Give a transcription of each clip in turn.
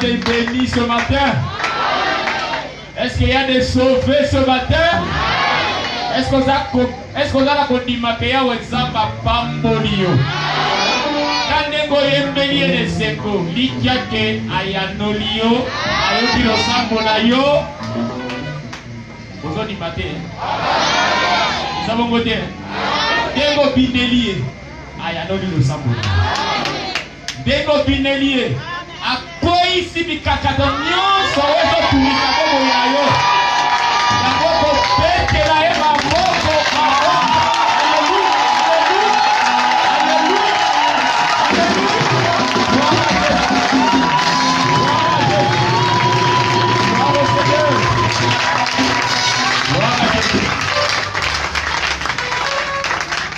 des bénis ce matin? Est-ce qu'il y a des sauvés ce matin? Est-ce qu'on a la condimacéa ou exemple à Pambolio? Kandengo yembeli et seko, likiake ayanolio, ayoti lo sambo na yo. Vous en dimaté? Nous avons voté. Dengo binelie, ayanoli lo sambo. Dengo binelie, a quoi ici bikakadonio, so weto tulika komo yayo. La koko pete la ema moko mako.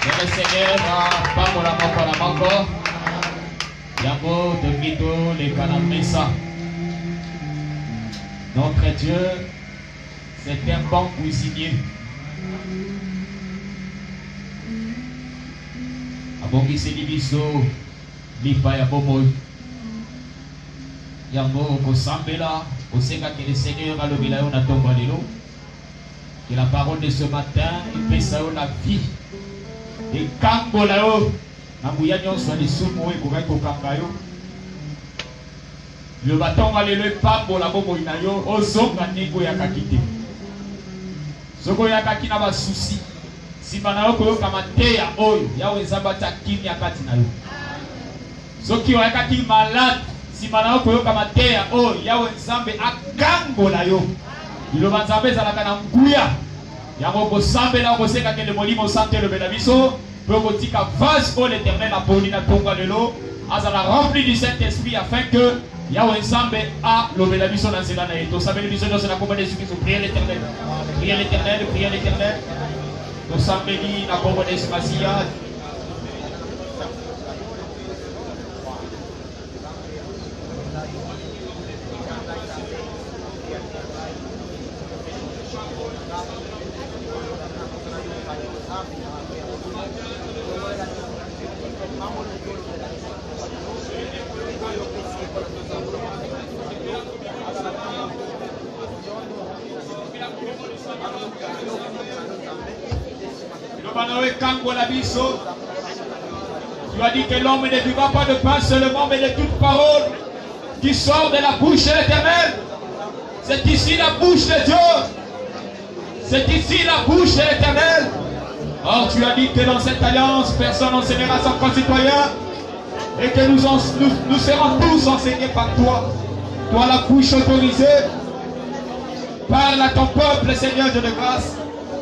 Le Seigneur n'a pas mon amour pour la manque. Yamo de Vito, les Canamesa. Notre Dieu, c'est un bon cuisinier. Abongi Sedibiso, Lipa Yabomo. Yamo Kosambela, Osenga que le Seigneur a levé là, on a tombé à l'élo. Que la parole de ce matin, il peut savoir la vie. Et quand là-haut, Nabuya nyonso les sumo et kogai kokangayo. Le bâton va le pambo la bobo inayo, ozonga nego ya kakite. Soko ya kakina ba souci. Si banao koyo kamate ya oyo, ya wezamba ta kimya kati na yo. Soki wa kaki malade, si banao koyo kamate ya oyo, ya wezambe akango la yo. Ilo banzambe za la kana mkuya. Yango kosambe la koseka ke le molimo santé le benabiso. Promotika vase pour l'éternel a poli na tonga de l'eau. Azala rempli du Saint-Esprit afin que Yahweh ensemble a l'obé la mission dans cela. Et tout ça, les missions dans la commande de ceux qui sont priés l'éternel. Priez l'éternel, priez l'éternel. Tout ça, la commande de ce Massia. Tu as dit que l'homme ne vivra pas de pain seulement, mais de toute parole qui sort de la bouche de l'Éternel. C'est ici la bouche de Dieu. C'est ici la bouche de l'Éternel. Or, tu as dit que dans cette alliance, personne n'enseignera son concitoyen et que nous serons tous enseignés par toi. Toi, la bouche autorisée. Parle à ton peuple, Seigneur Dieu de grâce.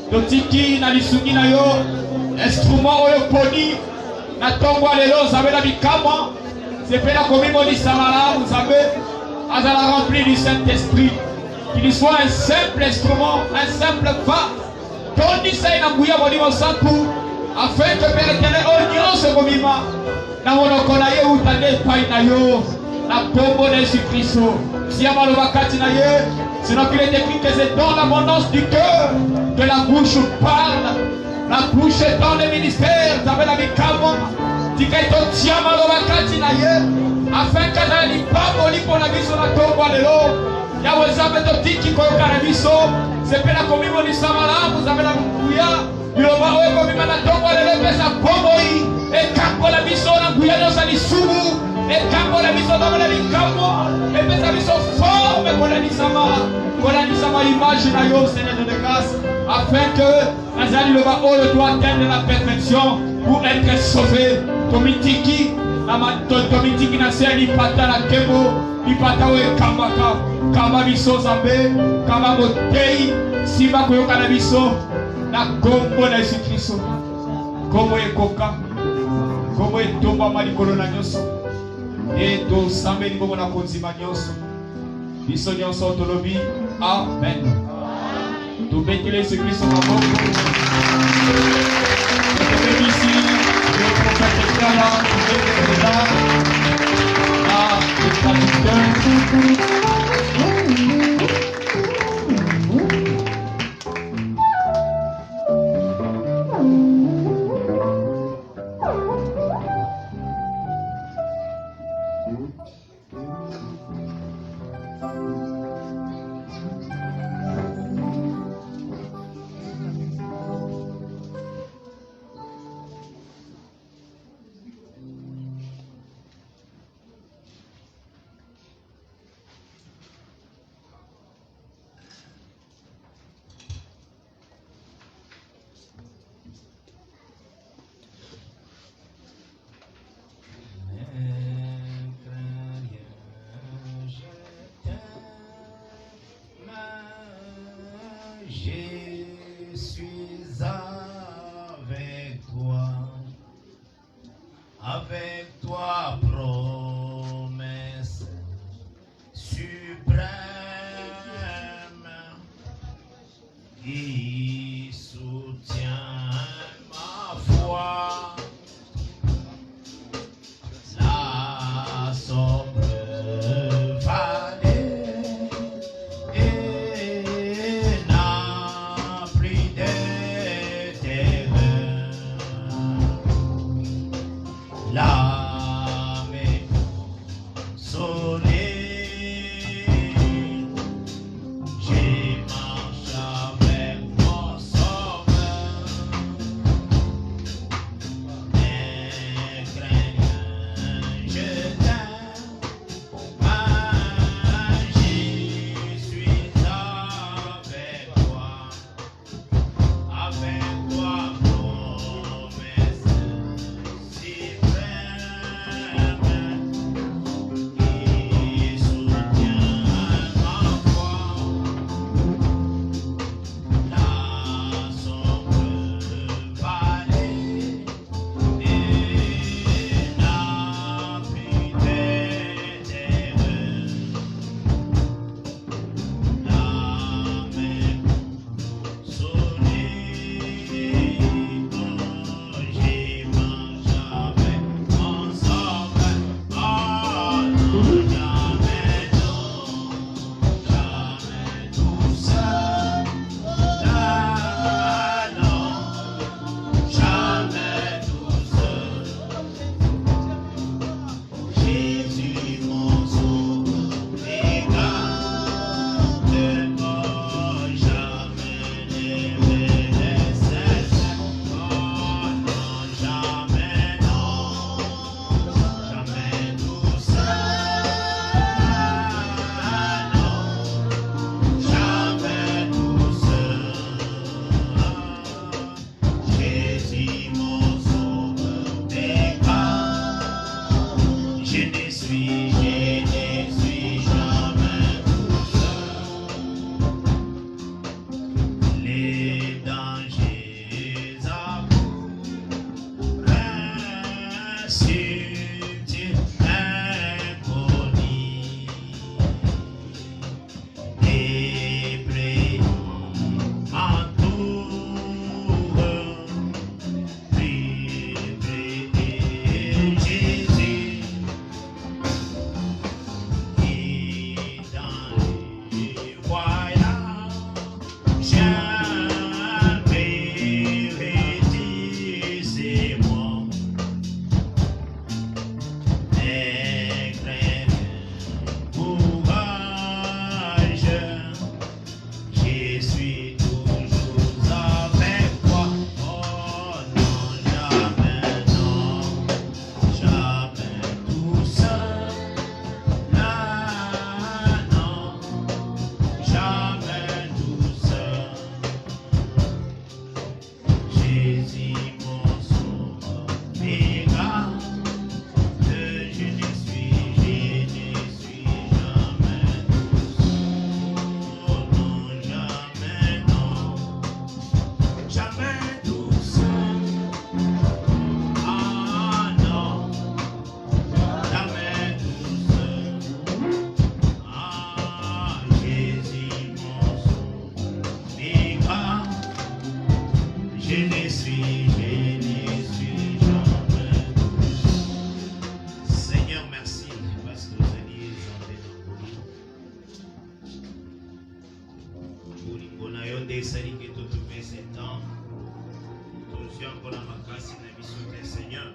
Totiki na lisungi na yo. Instrument oyo poni na tongo lelo zabe na bikama sepela komimo ni samala vous savez azala rempli du Saint-Esprit qu'il soit un simple instrument un simple vase toni sai na buya molimo santu afin que Père éternel onyo se komima na monoko na ye utande pai na yo na kombo de Jésus-Christ si amalo bakati na ye sinon qu'il est écrit que c'est dans l'abondance du cœur que la bouche parle. La bouche est dans le ministère, t'avais la bikamo, tu fais ton tiama l'obakati na ye, afin que la lipamo lipo na biso na tombo lelo, ya wezabe to tiki ko karabiso, c'est pas la communion ni samala, vous avez la bouya, biloba oe komima na tombo lelo pesa pomoi, et kambo la biso na bouya no sa ni sumu, et kambo la biso na la bikamo, et pesa biso forme ko la ni sama, image na yo Seigneur de grâce, afin que Azali le bas le doit atteindre la perfection pour être sauvé. Tomitiki, Tomitiki na seli pata la kemo, ipata we kambaka, kamba biso zambe, kamba motei, siba koyoka na biso, na kombo na Jésus Christ. Komo ekoka, komo etomba malikolo na nyoso, et to sambe ni bomo na konzima nyoso. Biso nyoso tolobi, amen. Tout bêtez ce Christ en avant. Je ici, le prophète est là, le traducteur. avec toi, promesse suprême qui soutient ma foi. La sombre vallée n'a plus de terreur. L'âme est consolée. J'ai marché avec mon sauveur. Ne crains rien, je t'aime. Je suis avec toi, promesse suprême qui soutient ma foi. La sombre vallée n'a plus de terreur. L'âme est consolée quand j'ai marché avec mon sauveur. Oh non, jamais tout seul. Ah non, jamais tout seul. Jésus mon sauveur, et garde-moi, jamais ne me laisse seul. Oh non, jamais tout seul. Ah non, jamais tout seul. Jésus mon sauveur, et garde. Je ne suis jamais tout seul. Les dangers accourent, subtils, inconnus. Les plaies m'entourent, plus près de Jésus, qui dans les voyages jamais réduit, c'est moi. Ne crains rien, courage, je suis toujours avec toi. Oh non, jamais tout seul. Ah non, jamais tout seul. Jésus mon sauveur, et garde, je ne suis jamais tout seul. Oh non, jamais tout seul. Ah non, jamais tout seul. Ah, Jésus mon sauveur, et garde, je ne suis jamais tout seul. Seigneur, merci parce que vous allez Seigneur.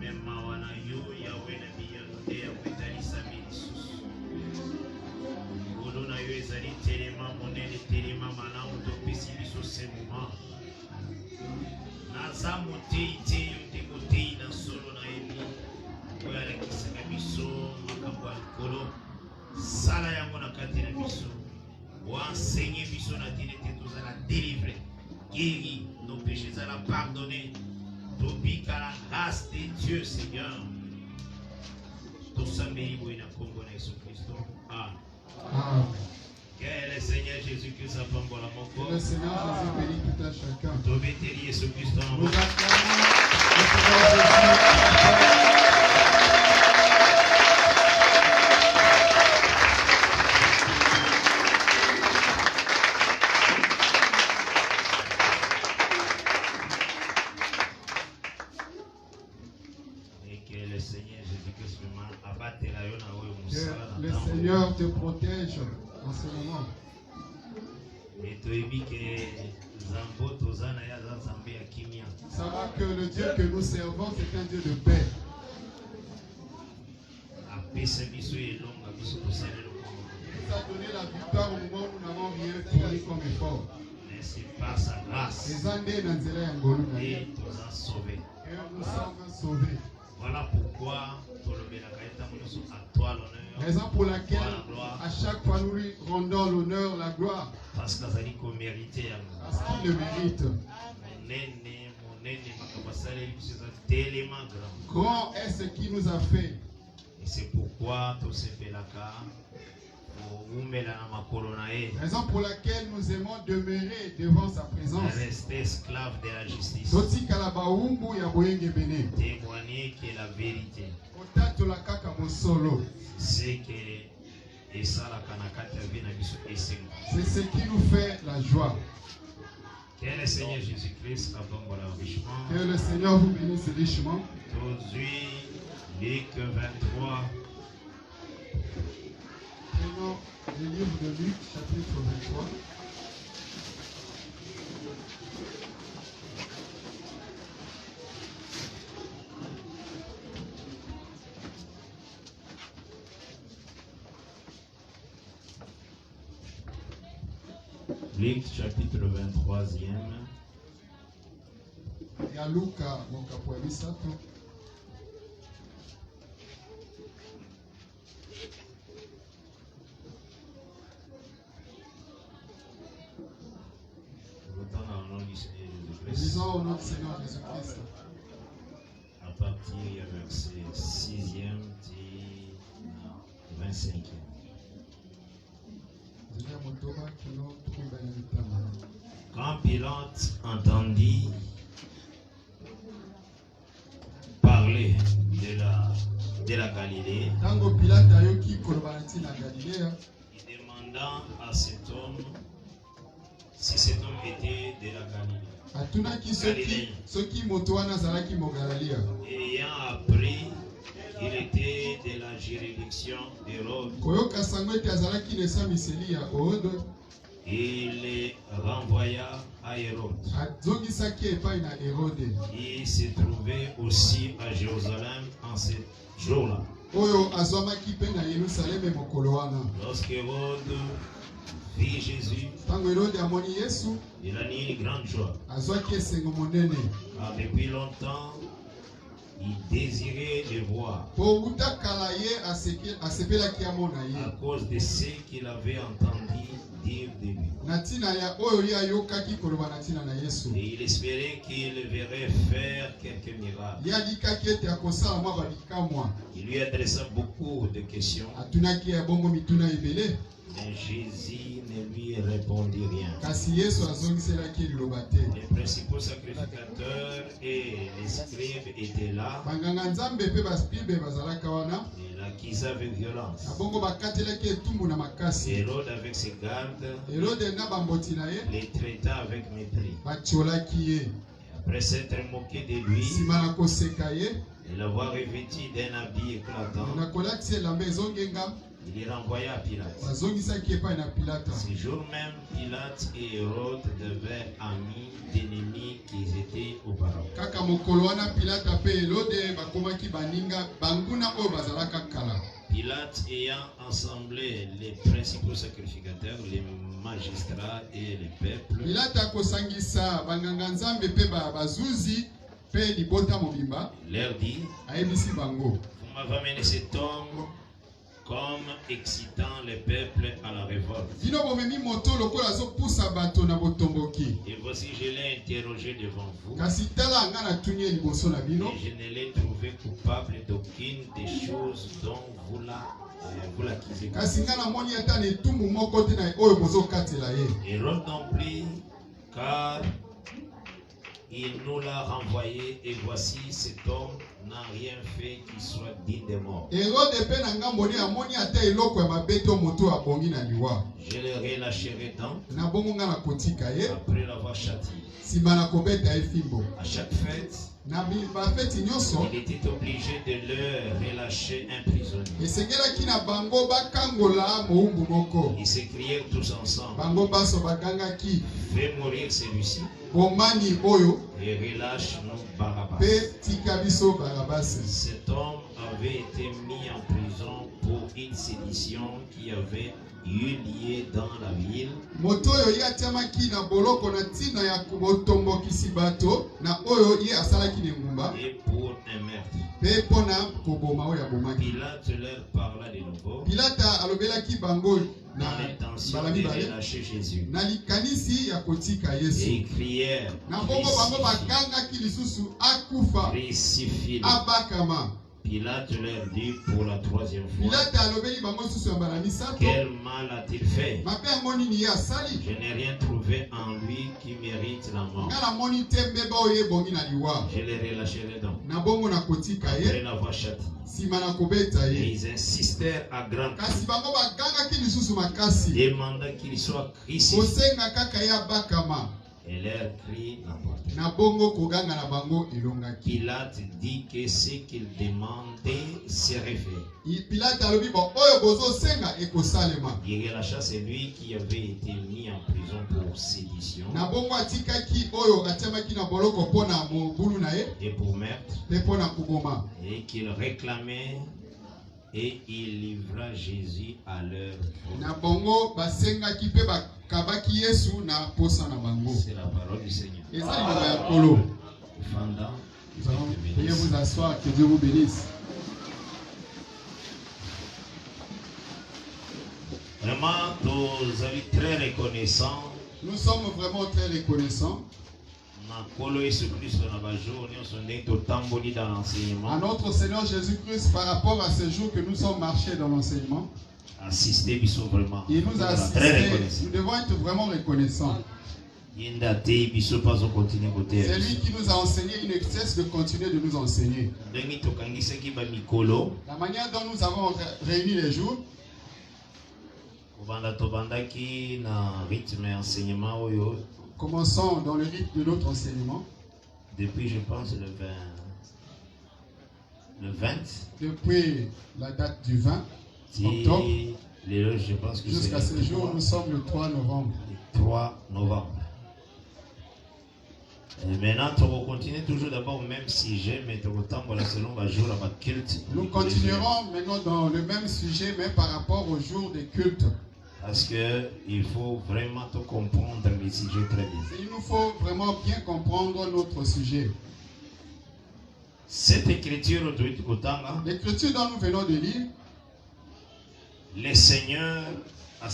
Même mawana yo Yahweh na biyano de ya kwetalisa milisusu. Olo na yo ezali telema monene telema malamu topesi biso ce moment. Naza motei te yo te motei na solo na yebi oyo alakisaka biso makambo ya likolo. Sala yango na kati na biso. Enseigner biso na tine te tozala délivrer, guérir, nos péchés zala pardonner. Tobika la grâce de Dieu, Seigneur. Tosambeli boy na kombo na Yesu Kristo. Amen. Que le Seigneur Jésus-Christ apambola moko. Que le Seigneur Jésus bénisse tout à chacun. Tobeteli Yesu Kristo. Nous acclamons Le Seigneur te protège en ce moment. Savoir que le Dieu que nous servons, c'est un Dieu de paix. Il nous a donné la victoire au moment où nous n'avons rien fourni comme effort. Mais c'est par sa grâce Et nous a sauvés. nous sommes sauvés. Voilà pourquoi Raison pour laquelle à chaque fois nous lui rendons l'honneur, la gloire. parce qu'il mérite. Parce qu'il le mérite. Grand est ce qu'il nous a fait. Et c'est pourquoi tout se fait la Raison pour laquelle nous aimons demeurer devant sa présence. Rester esclave de la justice. Témoigner que la vérité. C'est ce qui nous fait la joie. Que le Seigneur Jésus-Christ abonde l'enrichissement. Que le Seigneur vous bénisse richement. Aujourd'hui, Luc 23. Prenons le livre de Luc, chapitre 23. Luc chapitre 23e. Ya Luka mokapo ya misato. Lisons au nom du Seigneur Jésus-Christ. À partir du verset 6e et 25e. Quand Pilate entendit parler de la Galilée, il demanda à cet homme si cet homme était de la Galilée. Ayant appris qu'il était de la juridiction d'Hérode, il les renvoya à Hérode. Il se trouvait aussi à Jérusalem en ce jour-là. Lorsque Hérode vit Jésus, il a eu une grande joie. Car depuis longtemps, il désirait le voir à cause de ce qu'il avait entendu dire de lui. Et il espérait qu'il verrait faire quelques miracles. Il lui adressa beaucoup de questions. Mais Jésus ne lui répondit rien. Les principaux sacrificateurs et les scribes étaient là. Et l'accusaient avec violence. Hérode avec ses gardes les traita avec mépris. Et après s'être moqué de lui et l'avoir revêtu d'un habit éclatant, il les renvoya à Pilate. Ce jour même, Pilate et Hérode devaient amis d'ennemis qu'ils étaient auparavant. Pilate ayant assemblé les principaux sacrificateurs, les magistrats et les peuples, leur dit: vous m'avez amené cet homme comme excitant les peuples à la révolte. Et voici, je l'ai interrogé devant vous. Et je ne l'ai trouvé coupable d'aucune des choses dont vous l'accusez. Hérode non plus, car Il nous l'a renvoyé et voici cet homme n'a rien fait qui soit digne de mort. Je le relâcherai donc après l'avoir châtié. À chaque fête, il était obligé de leur relâcher un prisonnier. Ils s'écrièrent tous ensemble: fais mourir celui-ci et relâche-nous Barabbas. Cet homme avait été mis en prison pour une sédition qui avait eu lieu dans la ville. Et pour un meurtre. Pilate leur parla de nouveau dans l'intention de relâcher Jésus. Et ils crièrent: crucifie-le. Pilate leur dit pour la troisième fois: quel mal a-t-il fait? Je n'ai rien trouvé en lui qui mérite la mort. Je le relâcherai donc après l'avoir châtié. Et ils insistèrent à grand cri, demandant qu'il soit crucifié. Et leur cri n'importe. Pilate dit que ce qu'il demandait serait fait. Il relâcha celui qui avait été mis en prison pour sédition et pour meurtre, et qu'il réclamait, et il livra Jésus à leur trône. C'est la parole du Seigneur. Nous allons prier vous asseoir, que Dieu vous bénisse. Vraiment, nous sommes très reconnaissants. Nous sommes vraiment très reconnaissants à notre Seigneur Jésus-Christ par rapport à ce jour que nous sommes marchés dans l'enseignement. Il nous a assistés. Nous devons être vraiment reconnaissants. C'est lui qui nous a enseigné, il ne cesse de continuer de nous enseigner. La manière dont nous avons réuni les jours, commençons dans le rythme de notre enseignement. Depuis, je pense, le 20. Depuis la date du 20 octobre. Je pense que jusqu'à ce jour, nous sommes le 3 novembre. Le 3 novembre. Et maintenant, on continue toujours d'abord au même sujet, mais selon le jour à culte. Nous continuerons maintenant dans le même sujet, mais par rapport au jour des cultes. Parce qu'il faut vraiment comprendre le sujet très bien. Il nous faut vraiment bien comprendre notre sujet. Cette écriture, l'écriture dont nous venons de lire, le Seigneur a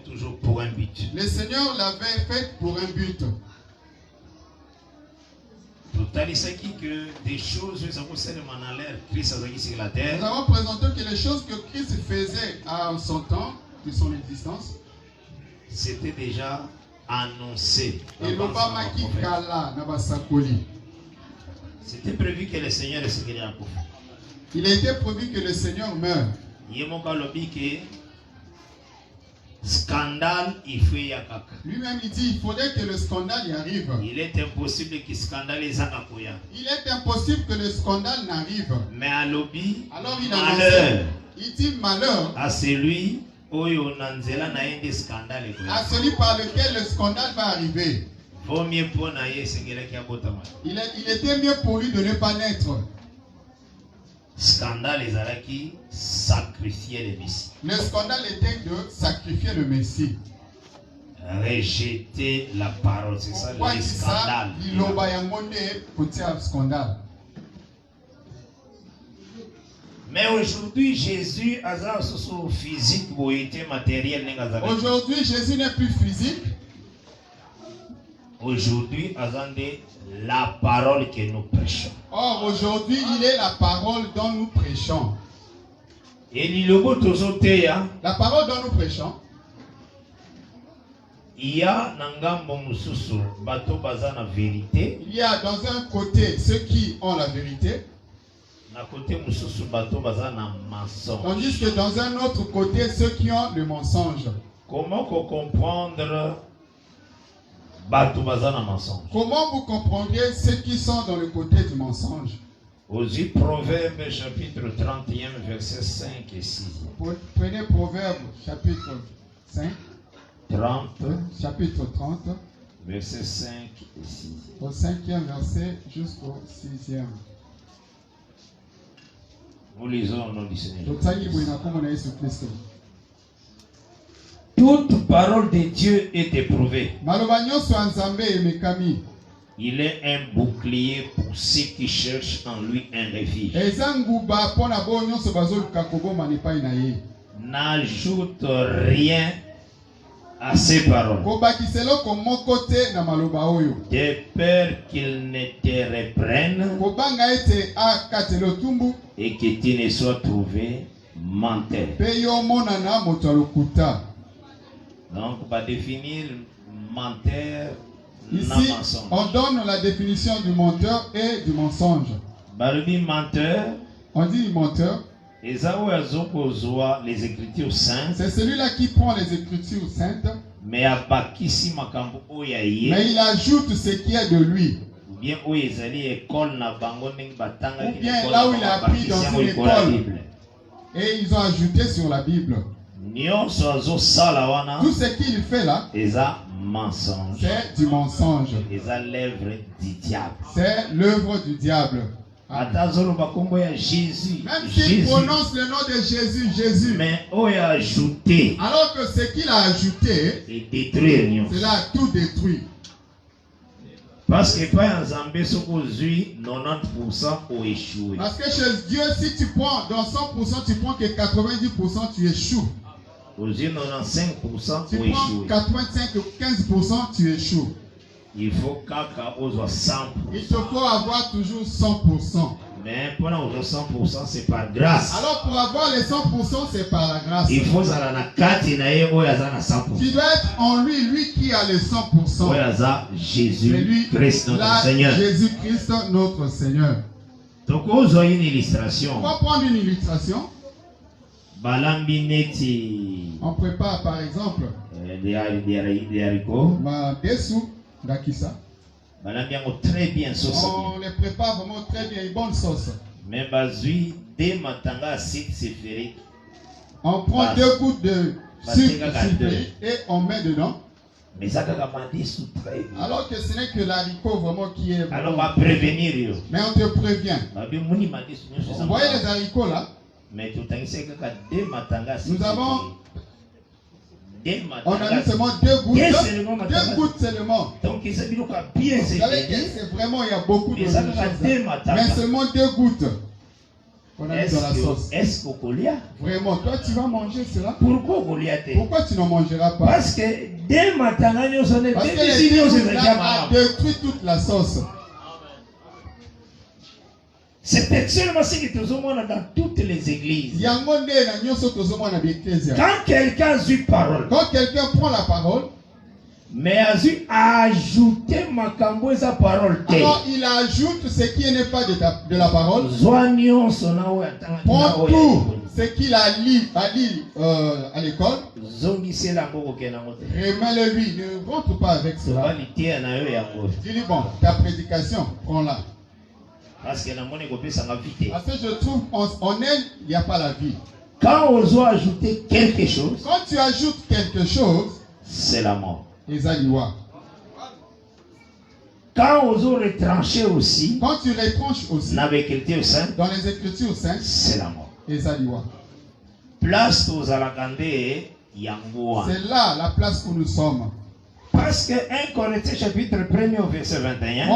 toujours pour un but. Le Seigneur l'avait fait pour un but. Que des choses nous avons présenté que les choses que Christ faisait à son temps, de son existence, c'était déjà annoncé. C'était prévu que le Seigneur se. Il a été prévu que le Seigneur meure. Scandale, il fait yakaka. Lui-même il dit il faudrait que le scandale y arrive. Il est impossible que le scandale y'arrive. Il est impossible que le scandale n'arrive. Mais à l'obi, alors il malheur. Il dit malheur à celui à celui par lequel le scandale va arriver. Il était mieux pour lui de ne pas naître. Scandale ezalaki sacrifier le Messie. Le scandale était de sacrifier le Messie. Rejeter la parole, c'est ça le scandale. Mais aujourd'hui, Jésus a son physique, matériel. Aujourd'hui, Jésus n'est plus physique. Aujourd'hui, la parole que nous prêchons. Or, aujourd'hui, il est la parole dont nous prêchons. Et la parole dont nous prêchons, Il y a nangambo mususu bato bazana vérité. Il y a dans un côté ceux qui ont la vérité. Na côté mususu bato bazana mensonge. Tandis que dans un autre côté ceux qui ont le mensonge. Comment comprendre bato bazana mensonge? Comment vous comprendrez ceux qui sont dans le côté du mensonge? Aux Proverbes chapitre 31 versets 5 et 6. Prenez Proverbes chapitre 5. 30. Chapitre 30. Verset 5 et 6. Au 5e verset jusqu'au 6e. Nous lisons au nom du Seigneur. Toute parole de Dieu est éprouvée. Il est un bouclier pour ceux qui cherchent en lui un refuge. N'ajoute rien à ces paroles, de peur qu'il ne te reprenne et que tu ne sois trouvé menteur. Donc, on va définir menteur. Ici, on donne la définition du menteur et du mensonge. On dit menteur. Les Écritures saintes. C'est celui-là qui prend les Écritures saintes. Mais il ajoute ce qui est de lui. Ou bien là où il a appris dans une école. Et ils ont ajouté sur la Bible. Tout ce qu'il fait là, c'est du mensonge. C'est l'œuvre du diable. Même s'il prononce le nom de Jésus, Jésus. Mais ajouté. Alors que ce qu'il a ajouté, cela a tout détruit. Parce que pas en Zambie, 90% ont échoué. Parce que chez Dieu, si tu prends dans 100%, tu prends que 90%, tu échoues. Aux yeux, 95% tu ont prends échoué. 85 ou 15%, tu échoues. Il faut qu'à 100%. Il te faut avoir toujours 100%. Mais pour avoir 100%, c'est par grâce. Alors pour avoir les 100%, c'est par la grâce. Il faut tu dois être en lui, lui qui a les 100%. Jésus Christ notre Seigneur. Jésus-Christ notre Seigneur. Donc, on a une illustration. On va prendre une illustration. On prépare par exemple des haricots. Des sous d'Akissa. Très bien sauce. On les prépare vraiment très bien, une bonne sauce. Mais bazui des matanga acide sulfurique. On prend 2 gouttes de sucre sulfurique et on met dedans. Mais ça sous très bien. Alors que ce n'est que l'haricot vraiment qui est. Alors on va prévenir. Mais on te prévient. Vous voyez les haricots là? Mais tout en sait que des matanga. Nous avons. On a mis seulement 2 gouttes. 2 gouttes seulement. Donc il s'est bien c'est vraiment, il y a beaucoup de choses. Mais seulement 2 gouttes. On a mis dans la sauce. Est-ce qu'au Goliath? Vraiment, toi tu vas manger cela? Pourquoi Goliath? Pourquoi tu n'en mangeras pas? Parce que dès matin, parce que les a détruit toute la sauce. C'est actuellement ce que nous avons dans toutes les églises. Quand quelqu'un a eu parole, quand quelqu'un prend la parole, mais a ajouté makambo sa parole. Alors il ajoute ce qui n'est pas de la parole. Prends tout ce qu'il a lu à l'école. Remets-le lui, ne rentre pas avec cela. Dis-lui bon, ta prédication, prends-la. Parce que je trouve en elle, il n'y a pas la vie. Quand on doit ajouter quelque chose, quand tu ajoutes quelque chose, c'est la mort. Quand on doit retrancher aussi, quand tu retranches aussi, dans les Écritures saintes, c'est la mort. Place aux alakandé, c'est là la place où nous sommes. Parce que 1 Corinthiens chapitre 1er au verset 21.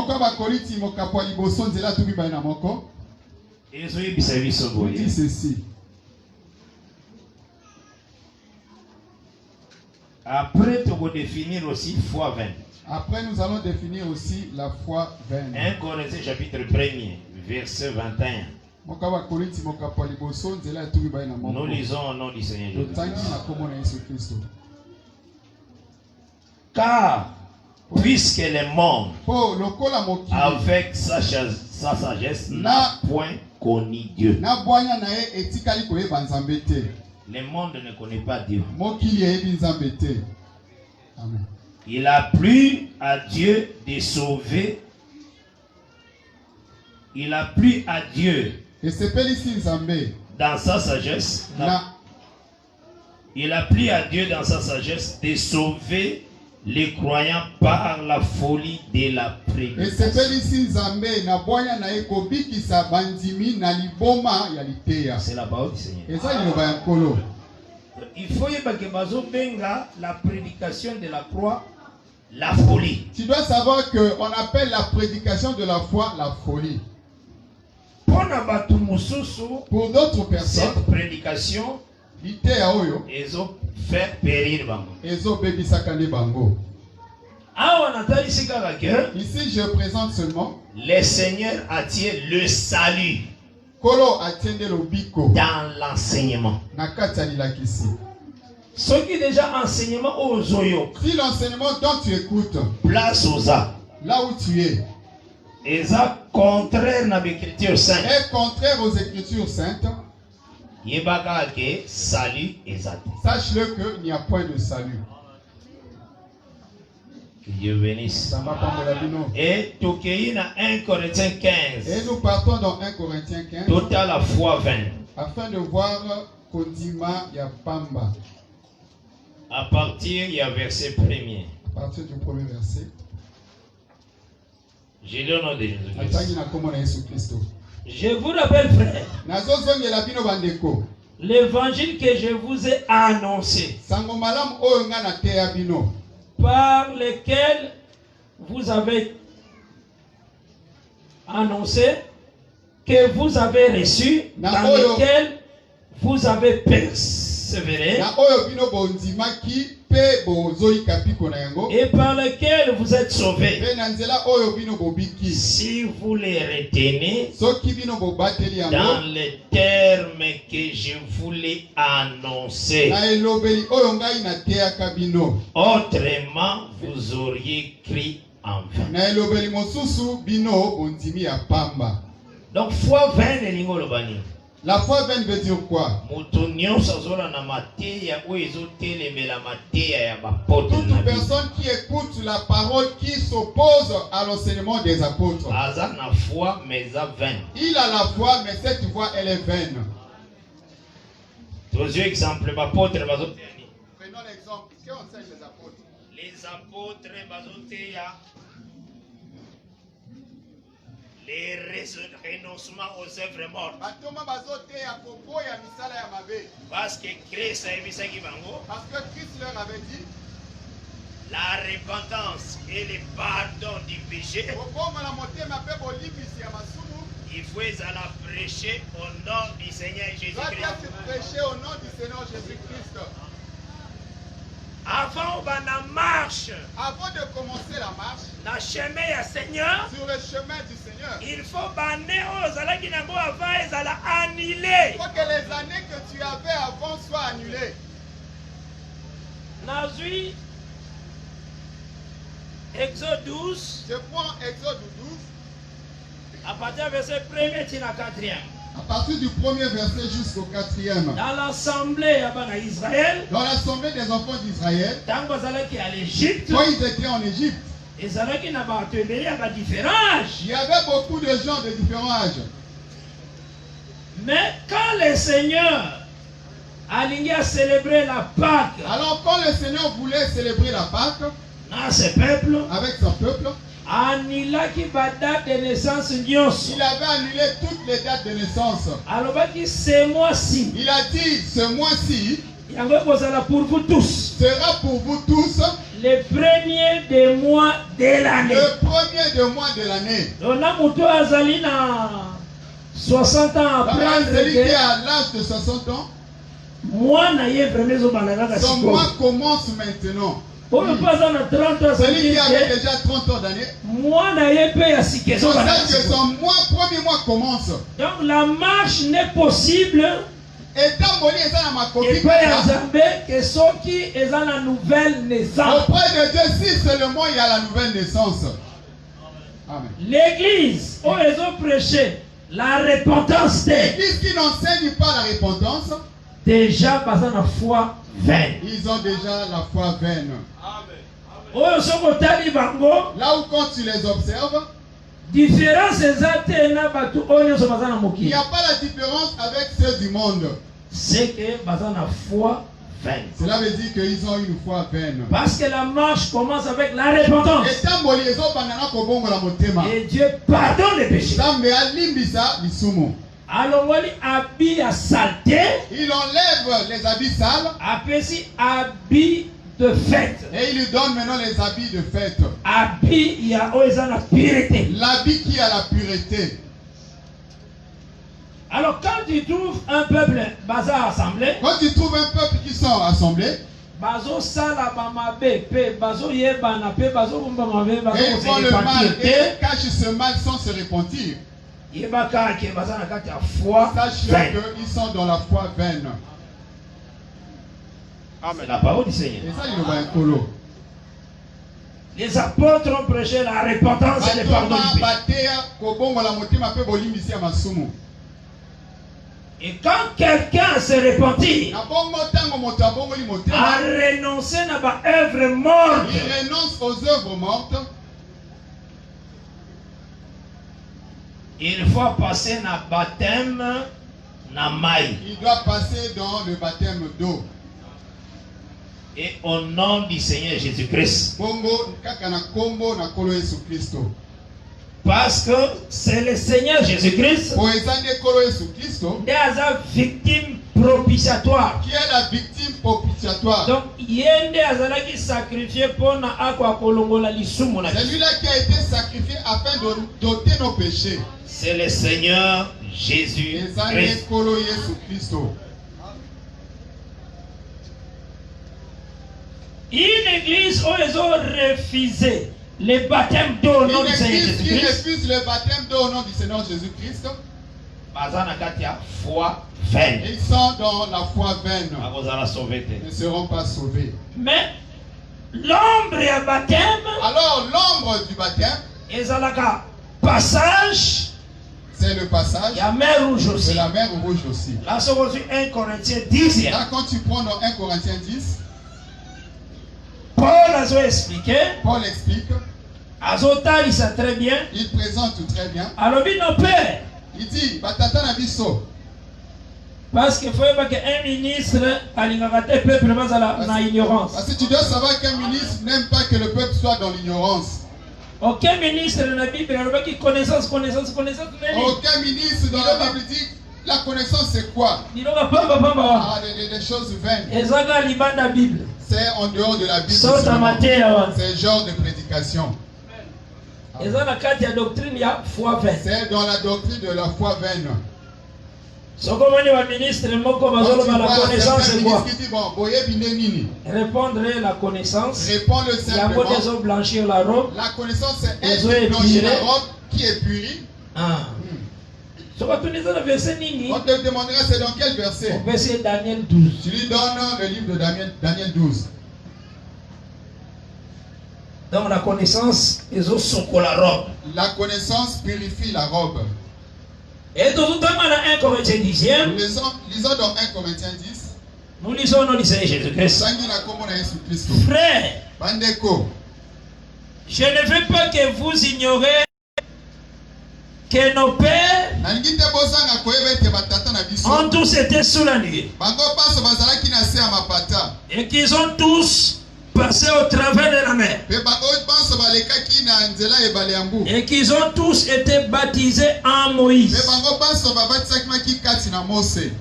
Il dit ceci. Après, tu vas définir aussi foi vaine. Après, nous allons définir aussi la foi vaine. 1 Corinthiens chapitre 1er, verset 21. Nous lisons au nom du Seigneur Jésus. Car puisque le monde avec sa sagesse n'a point connu Dieu. Le monde ne connaît pas Dieu. Amen. Il a plu à Dieu de sauver. Il a plu à Dieu dans sa sagesse. Il a plu à Dieu dans sa sagesse de sauver les croyants par la folie de la prédication. C'est la parole du Seigneur. Il faut y benga la prédication de la croix la folie. Tu dois savoir qu'on appelle la prédication de la foi la folie. Pour d'autres personnes, cette prédication fait périr bango. Ici, je présente seulement le Seigneur attire le salut dans l'enseignement. Ce qui est déjà enseignement aux oyo. Si l'enseignement dont tu écoutes, place aux a. Là où tu es, est contraire à l'écriture sainte. Est contraire aux écritures saintes. Sache-le qu'il n'y a point de salut. Que Dieu bénisse. Et Tokéi na 1 Corinthiens 15. Et nous partons dans 1 Corinthiens 15. Total la foi 20. Afin de voir Kondima Yapamba. À partir du verset 1er. À partir du premier verset. J'ai le nom de Jésus-Christ. Je vous rappelle, frère, l'évangile que je vous ai annoncé, par lequel vous avez annoncé, que vous avez reçu, dans lequel vous avez persévéré, et par lequel vous êtes sauvés. Si vous les retenez dans les termes que je vous l'ai annoncé, autrement vous auriez cru en vain. Donc foi vaine est l'ingolobani. La foi vaine veut dire quoi? Toute personne qui écoute la parole qui s'oppose à l'enseignement des apôtres. Il a la foi, mais cette foi, elle est vaine. Prenons l'exemple. Qu'est-ce qu'enseignent les apôtres? Les apôtres, les renoncements aux œuvres mortes. Parce que Christ leur avait dit la repentance et le pardon du péché. Il faut la prêcher au nom du Seigneur Jésus-Christ. Avant de commencer la marche, sur le chemin du Seigneur, il faut que les années que tu avais avant soient annulées. Exode 12. Je prends Exode 12. À partir du verset 1er et 4e. À partir du premier verset jusqu'au 4e. Dans l'assemblée d'Israël. Dans l'assemblée des enfants d'Israël. Quand ils étaient en Égypte. Il y avait beaucoup de gens de différents âges. Mais quand le Seigneur a célébré la Pâque. Alors quand le Seigneur voulait célébrer la Pâque. Avec son peuple. Il avait annulé toutes les dates de naissance. Ce mois-ci. Il a dit ce mois-ci pour vous tous. Sera pour vous tous le premier des mois de l'année. Le premier des mois de l'année. On a 60 ans après. Celui qui est à l'âge de 60 ans. Son mois commence maintenant. Celui qui avait déjà 30 ans d'année, c'est ça que son premier mois commence. Donc la marche n'est possible Et puis que ceux qui ont la nouvelle naissance. Auprès de Dieu, si seulement il y a la nouvelle naissance. Amen. L'église où ils ont prêché la repentance. L'église qui n'enseigne pas la repentance. Déjà passé la foi vaine. Ils ont déjà la foi vaine. Là où quand tu les observes, différence il n'y a pas la différence avec ceux du monde. C'est que la foi vaine. Cela veut dire qu'ils ont une foi vaine. Parce que la marche commence avec la repentance. Et Dieu pardonne les péchés. Alors, habit à saleté. Il enlève les habits sales. Après, habit de fête. Et il lui donne maintenant les habits de fête. Habit, il y a la pureté. L'habit qui a la pureté. Alors, quand tu trouves un peuple bazar assemblé. Quand tu trouves un peuple qui sont assemblés. Bazo sala bamabe pe bazo yebana pe bazo bumbamabe bazo. Et ils font le mal et ils cachent ce mal sans se repentir. Sachez qu'ils sont dans la foi vaine. C'est la parole du Seigneur. Et ça, il va un colo. Les apôtres ont prêché la repentance et le pardon du péché. Et quand quelqu'un se repentit, a renoncé à ma œuvre morte. Il renonce aux œuvres mortes. Il faut passer dans le baptême na maï. Il doit passer dans le baptême d'eau. Et au nom du Seigneur Jésus-Christ. Parce que c'est le Seigneur Jésus-Christ qui est la victime propitiatoire. Qui est la victime propitiatoire. Donc, il y a des sacrifiés pour nous. C'est lui-là qui a été sacrifié afin d'ôter nos péchés. C'est le Seigneur Jésus-Christ. Une église où ils ont refusé le baptême d'eau au nom du Seigneur Jésus-Christ. Qui refuse le baptême d'eau au nom du Seigneur Jésus-Christ. Ils sont dans la foi vaine. Ils ne seront pas sauvés. Mais l'ombre et baptême. Alors l'ombre du baptême. Ils ont le passage. C'est le passage. La mer rouge aussi. C'est la mer rouge aussi. Là, c'est 1 Corinthiens 10. Là, quand tu prends dans 1 Corinthiens 10. Paul a expliqué. Paul explique. Azota, il sait très bien. Il présente très bien. Alors, nos pères. Il dit, Batata na biso. Parce qu'il faut qu'un ministre a l'ignorance. Parce que tu dois savoir qu'un ministre n'aime pas que le peuple soit dans l'ignorance. Aucun ministre dans la Bible n'a pas connaissance. Aucun ministre dans la Bible dit la connaissance c'est quoi? Des choses vaines. C'est en dehors de la Bible. C'est un genre de prédication. C'est dans la doctrine de la foi vaine. Quand tu vois qui dit bon, répondre la connaissance. Répondre simplement. Blanchir la robe. La connaissance c'est être blanchir la robe qui est purie. On te demandera c'est dans quel verset? Verset Daniel 12. Tu lui donnes le livre de Daniel 12. Donc la connaissance, ils ont la robe. La connaissance purifie la robe. Et dans 1 Corinthiens 10. Lisons dans 1 Corinthiens 10. Nous lisons dans le Seigneur Jésus-Christ. Frère, je ne veux pas que vous ignorez que nos pères ont tous été sous la nuée. Et qu'ils ont tous passé au travers de la mer. Et qu'ils ont tous été baptisés en Moïse.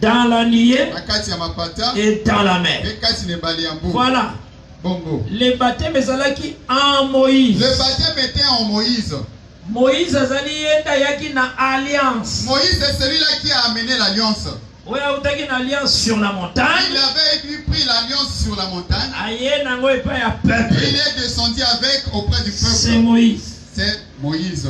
Dans la nuée et dans la mer. Voilà. Le baptême est en Moïse. Le baptême était en Moïse. Moïse a une alliance. Moïse est celui-là qui a amené l'alliance. Il avait sur la montagne. Il avait pris l'alliance sur la montagne. Il est descendu avec auprès du peuple. C'est Moïse. C'est Moïse.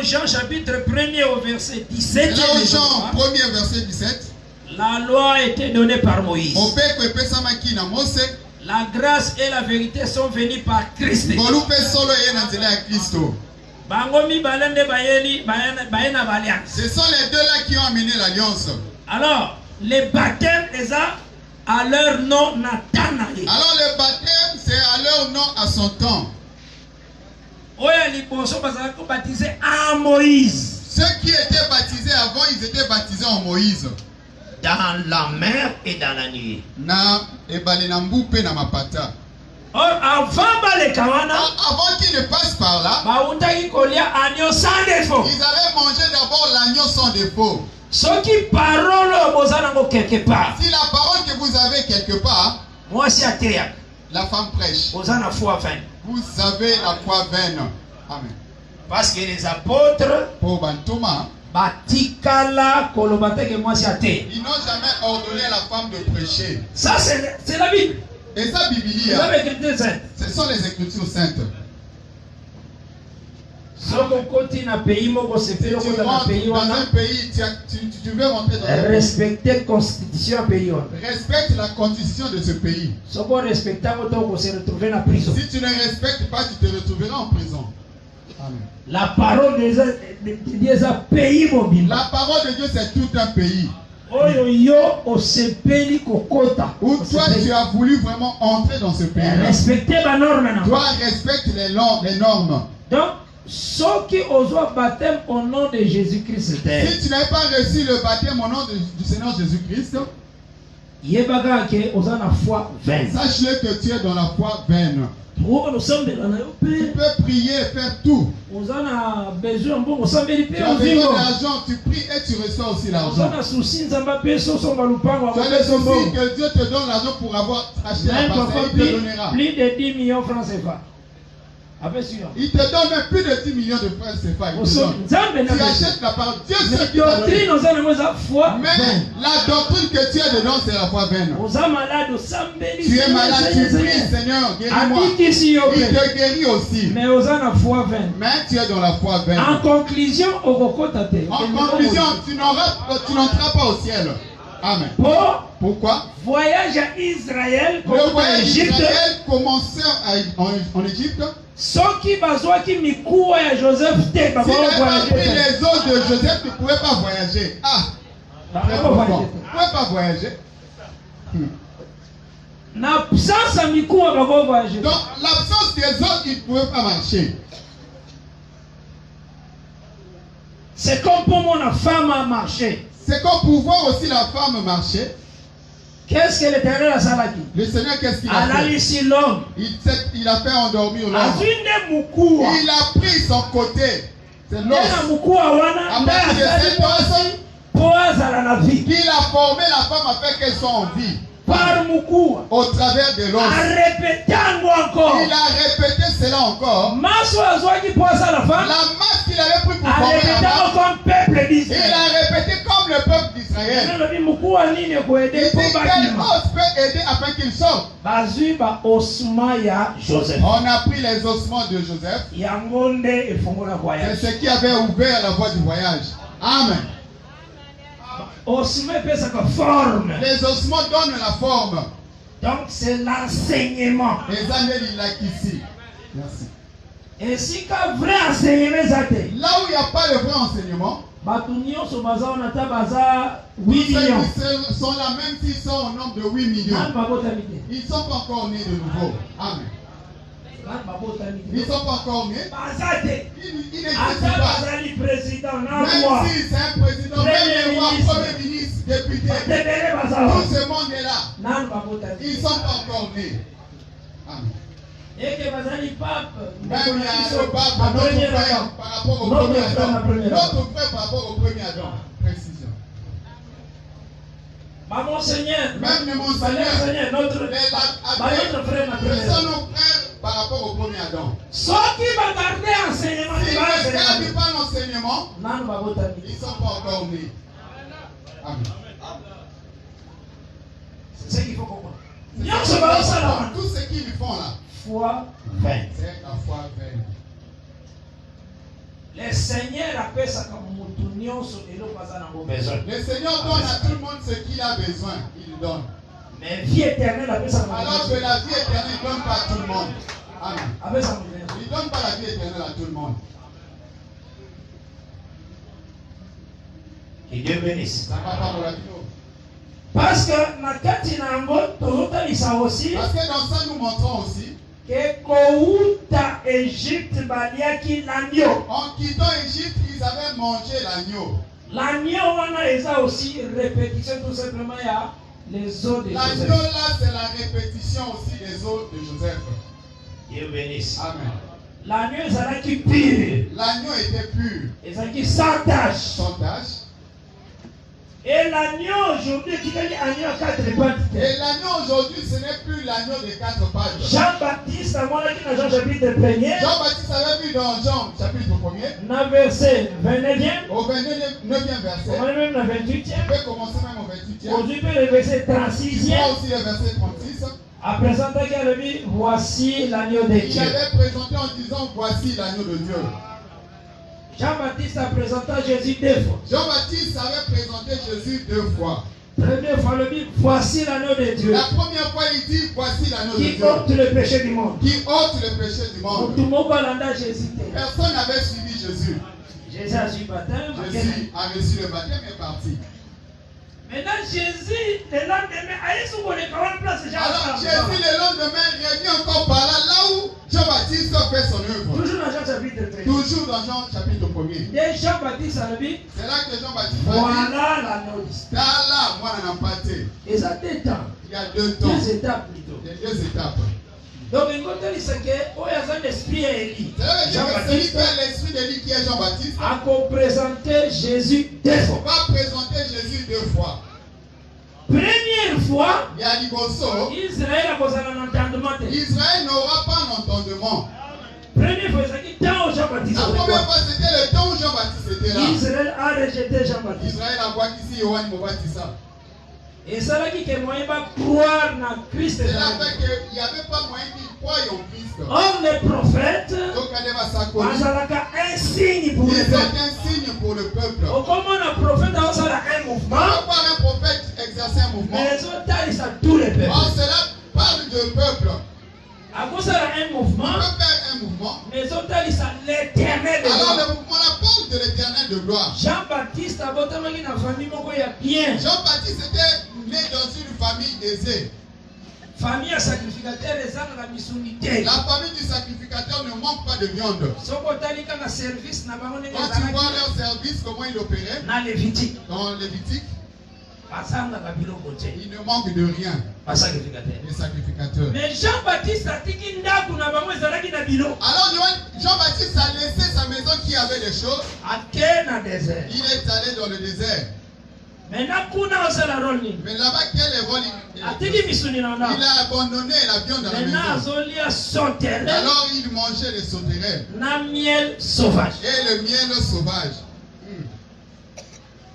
Jean chapitre 1er au verset 17. Là, Jean 1er verset 17. La loi a été donnée par Moïse. Mobeko epesama na Mose. La grâce et la vérité sont venues par Christ. Ngolupe solo ye na nzela ya Kristo. Ce sont les deux là qui ont amené l'alliance. Alors, les baptêmes, à leur nom Nathanaël. Alors le baptême, c'est à leur nom à son temps. Moïse. Ceux qui étaient baptisés avant, ils étaient baptisés en Moïse. Dans la mer et dans la nuit. Na ebale na mbupe na mapata. Or, avant qu'ils ne passent par là, ils avaient mangé d'abord l'agneau sans défaut. Si la parole que vous avez quelque part, la femme prêche. Vous avez la foi vaine. Amen. Parce que les apôtres, pour Bantoma, ils n'ont jamais ordonné à la femme de prêcher. Ça, c'est la Bible. Et ça, Biblia, ce sont les Écritures saintes. Si tu rentres dans un pays, tu veux rentrer dans un pays. Respecter la constitution du pays. Respecte la constitution de ce pays. Si tu ne respectes pas, tu te retrouver en prison. Si tu ne respectes pas, tu te retrouveras en prison. Amen. La parole de Dieu est un pays mobile. La parole de Dieu, c'est tout un pays. Où toi tu as voulu vraiment entrer dans ce pays. Respecter les normes. Toi respecte les normes. Donc, ceux qui osent baptême au nom de Jésus-Christ. Si tu n'avais pas reçu le baptême au nom du Seigneur Jésus-Christ, sache-le que tu es dans la foi vaine. Tu peux prier et faire tout. Tu as besoin d'argent, tu pries et tu reçois aussi l'argent. Tu as le souci que Dieu te donne l'argent pour avoir acheté la parcelle, il te donnera. Plus de 10 millions de francs CFA. Il te donne même plus de 10 millions de francs CFA. Tu achètes la parole. Dieu sait qui t'a donné. Mais la doctrine que tu as dedans, c'est la foi vaine. Tu es malade, tu pries, Seigneur, guéris-moi. Il te guérit aussi. Mais tu es dans la foi vaine. En conclusion, tu n'entreras pas au ciel. Amen. Pourquoi? Voyage à Israël. Le voyage d'Israël commençait en Égypte. Ceux qui Joseph, si n'avait pas pris les os de Joseph, tu ne pouvais pas voyager. Tu ne pouvais pas voyager. Donc l'absence des os, ils ne pouvaient pas marcher. C'est comme pour mon femme à marcher. C'est comme pour voir aussi la femme marcher. Qu'est-ce que l'Éternel a salaki? Le Seigneur, qu'est-ce qu'il a fait? L'homme. Il a fait endormir l'homme. Il a pris son côté. C'est l'os. Il a formé la femme afin qu'elle soit en vie. Au travers de l'os. Il a répété cela encore. La masse qu'il avait pris pour former la femme, il a répété comme le peuple d'Israël. Il dit quel os peut aider afin qu'il sorte. On a pris les ossements de Joseph. C'est ce qui avait ouvert la voie du voyage. Amen. Les ossements donnent la forme. Donc c'est l'enseignement. Les années il a ici. Merci. Et si qu'un vrai enseignement là où il n'y a pas le vrai enseignement, 8 millions. Ils sont là même s'ils sont au nombre de 8 millions. Ils ne sont pas encore nés de nouveau. Amen. Ils ne sont pas encore nés. Ils n'existent pas. Même si c'est un président, même le roi, premier ministre, député, tout ce monde est là. Ils ne sont pas encore nés. Amen. Même il y a le pape, notre frère par rapport au premier Adam. Notre frère par rapport au premier Adam. Précision. Même le Monseigneur, notre frère par rapport au premier Adam. S'ils ne gardent pas l'enseignement, ils ne sont pas encore nés. Amen. C'est ce qu'il faut comprendre. Tout ce qu'ils font là, foi vaine. C'est la foi vaine. Le Seigneur appelle ça comme le Seigneur donne à tout le monde ce qu'il qu'il a besoin, il donne. Mais vie éternelle, alors que la vie éternelle, il ne donne pas à tout le monde. Amen. Il ne donne pas la vie éternelle à tout le monde. Que Dieu bénisse. Parce que Nakati Nango, Tozotalisa aussi. Parce que dans ça, nous montrons aussi que Kouta Égypte baliaki l'agneau. En quittant Égypte, ils avaient mangé l'agneau. L'agneau, on a ça aussi répétition tout simplement, il y a les os de Joseph. L'agneau là, c'est la répétition aussi des os de Joseph. Dieu bénisse. Amen. L'agneau, il s'est pur. L'agneau était pur. Il s'est sans tache. Sans tache. Et l'agneau aujourd'hui, qui dit agneau à 4 pattes. Et l'agneau aujourd'hui, ce n'est plus l'agneau de 4 pattes. Jean-Baptiste, à moi, qui dans Jean chapitre 1er. Jean-Baptiste avait vu dans Jean chapitre 1er. Dans verset 29e. Au 29e verset. On va même dans 28e. On peut commencer même au 28e. Aujourd'hui, le verset 36e. On aussi le verset 36. À présenter qu'il a dit, voici l'agneau de Dieu. Il avait présenté en disant, voici l'agneau de Dieu. Jean-Baptiste a présenté Jésus 2 fois. Jean-Baptiste avait présenté Jésus 2 fois. Première fois, il dit, voici l'agneau de Dieu. La première fois, il dit, voici l'agneau de Dieu. Qui ôte le péché du monde. Qui ôte le péché du monde. Personne n'avait suivi Jésus. Jésus a reçu le baptême. Jésus a reçu le baptême et est parti. Maintenant, Jésus, le lendemain, alors Jésus, le lendemain, revient encore par là, là où Jean-Baptiste fait son œuvre. Toujours dans Jean chapitre 1. Toujours dans Jean chapitre 1er. Et Jean-Baptiste a dit, c'est là que Jean-Baptiste a dit, voilà l'agneau. Là, moi, on n'a pas été. Et ça t'étend. Il y a 2 temps. 2 étapes plutôt. Il y a 2 étapes. Donc, il y a un esprit Élie. Jean-Baptiste, l'esprit d'Élie qui est Jean-Baptiste, a présenté Jésus 2 fois. Va présenter Jésus 2 fois. Première fois, Israël n'aura pas d'entendement. Première fois, c'est Jean-Baptiste. La première fois, c'était le temps où Jean-Baptiste était là. Israël a rejeté Jean-Baptiste. Israël a voit qu'ici, Yohan Mobatissa. Et ça là qui est moyen de croire dans Christ. C'est là qu'il n'y avait pas moyen qu'ils croient en Christ. Or, les prophètes, un signe pour le peuple. Un signe pour le peuple. Comment un prophète a un mouvement? Pourquoi un prophète exercer un mouvement? Mais les autres, ils sont tous les peuples. Or, cela parle de peuple. À cause un mouvement, on peut faire un mouvement. Les autres, ils sont l'éternel de gloire. Alors, le mouvement là parle de l'éternel de gloire. Jean-Baptiste a voté dans la famille, il y a bien. Jean-Baptiste était né dans une famille aisée. Famille à sacrificateur, les âmes la missunité. La famille du sacrificateur ne manque pas de viande. Quand tu vois leur service, comment ils opéraient dans Lévitique, il ne manque de rien. Les sacrificateurs. Mais Jean-Baptiste a dit qu'il alors Jean-Baptiste a laissé sa maison qui avait des choses. Il est allé dans le désert. Mais là-bas, quel rôle il a abandonné la viande dans la maison. Alors il mangeait les sauterelles. Et le miel sauvage.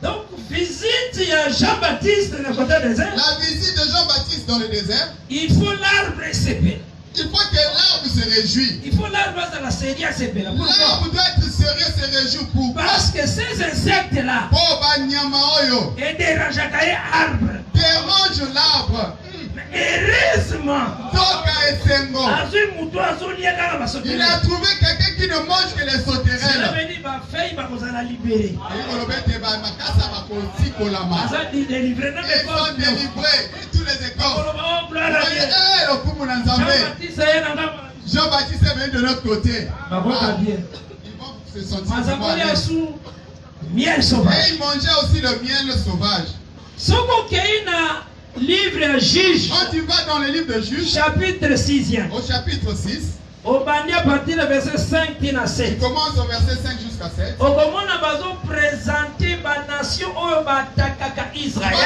Donc, visite Jean-Baptiste dans le désert. La visite de Jean-Baptiste dans le désert. Il faut l'arbre s'épeler. Il faut que l'arbre se réjouisse. Il faut l'arbre dans la série à s'épeler. L'arbre doit être sérieux, se réjouir. Pourquoi? Parce que ces insectes-là et dérangent l'arbre. Heureusement, il a trouvé quelqu'un qui ne mange que les sauterelles. Ils sont délivrés. Tous les écorces. Jean-Baptiste est venu de notre côté. Ils vont se sentir miel sauvage. Et il mangeait aussi le miel sauvage. Livre Juge. Quand tu vas dans le livre de Juge, chapitre 6e. Au chapitre 6. Au bandi à partir du verset 5 à 7. Tu commences au verset 5 jusqu'à 7. Au comment on a présenté la nation Israël.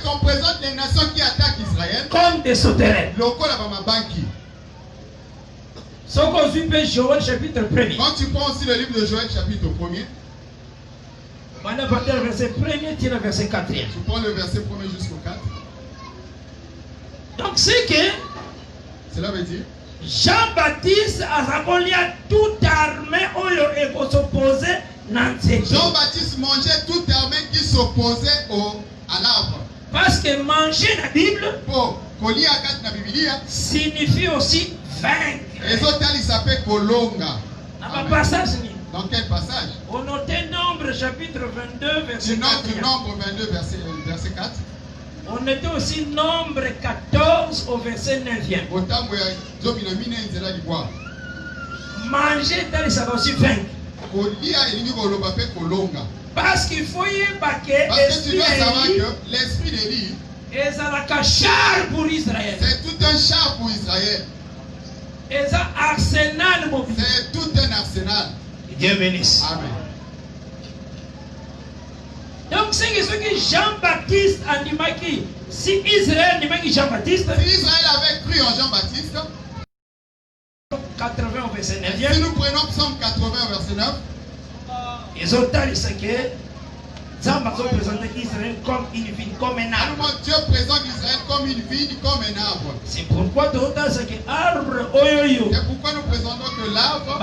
On présente les nations qui attaquent Israël comme des sauterelles. Joël chapitre 1er. Quand tu prends aussi le livre de Joël chapitre 1er. On a partir du verset 1er au verset 4. Tu prends le verset 1er jusqu'au 4. Donc c'est que cela veut dire Jean-Baptiste a toute armée qui s'opposait. Jean-Baptiste mangeait toute armée qui s'opposait à l'arbre. Parce que manger la Bible signifie aussi vaincre. Dans quel passage? On notait Nombre chapitre 22 verset 4. Nombre 22 verset 4. On était aussi Nombre 14 au verset 9e. Manger dans ça va aussi vaincre. Parce qu'il faut y évacuer l'esprit d'Élie. Et ça la char pour Israël. C'est tout un char pour Israël. Et ça arsenal mobile. C'est tout un arsenal. Dieu bénisse. Amen. Donc c'est ce que Jean-Baptiste a dit qui si Israël dit Jean-Baptiste. Si Israël avait cru en Jean-Baptiste. 80 au verset 9. Si nous prenons Psaume 80 verset 9. Ils ont dit que Dieu présente Israël comme une vigne, comme un arbre. Dieu présente Israël comme une vigne, comme un arbre. C'est pourquoi nous disons que l'arbre, c'est pourquoi nous présentons que l'arbre,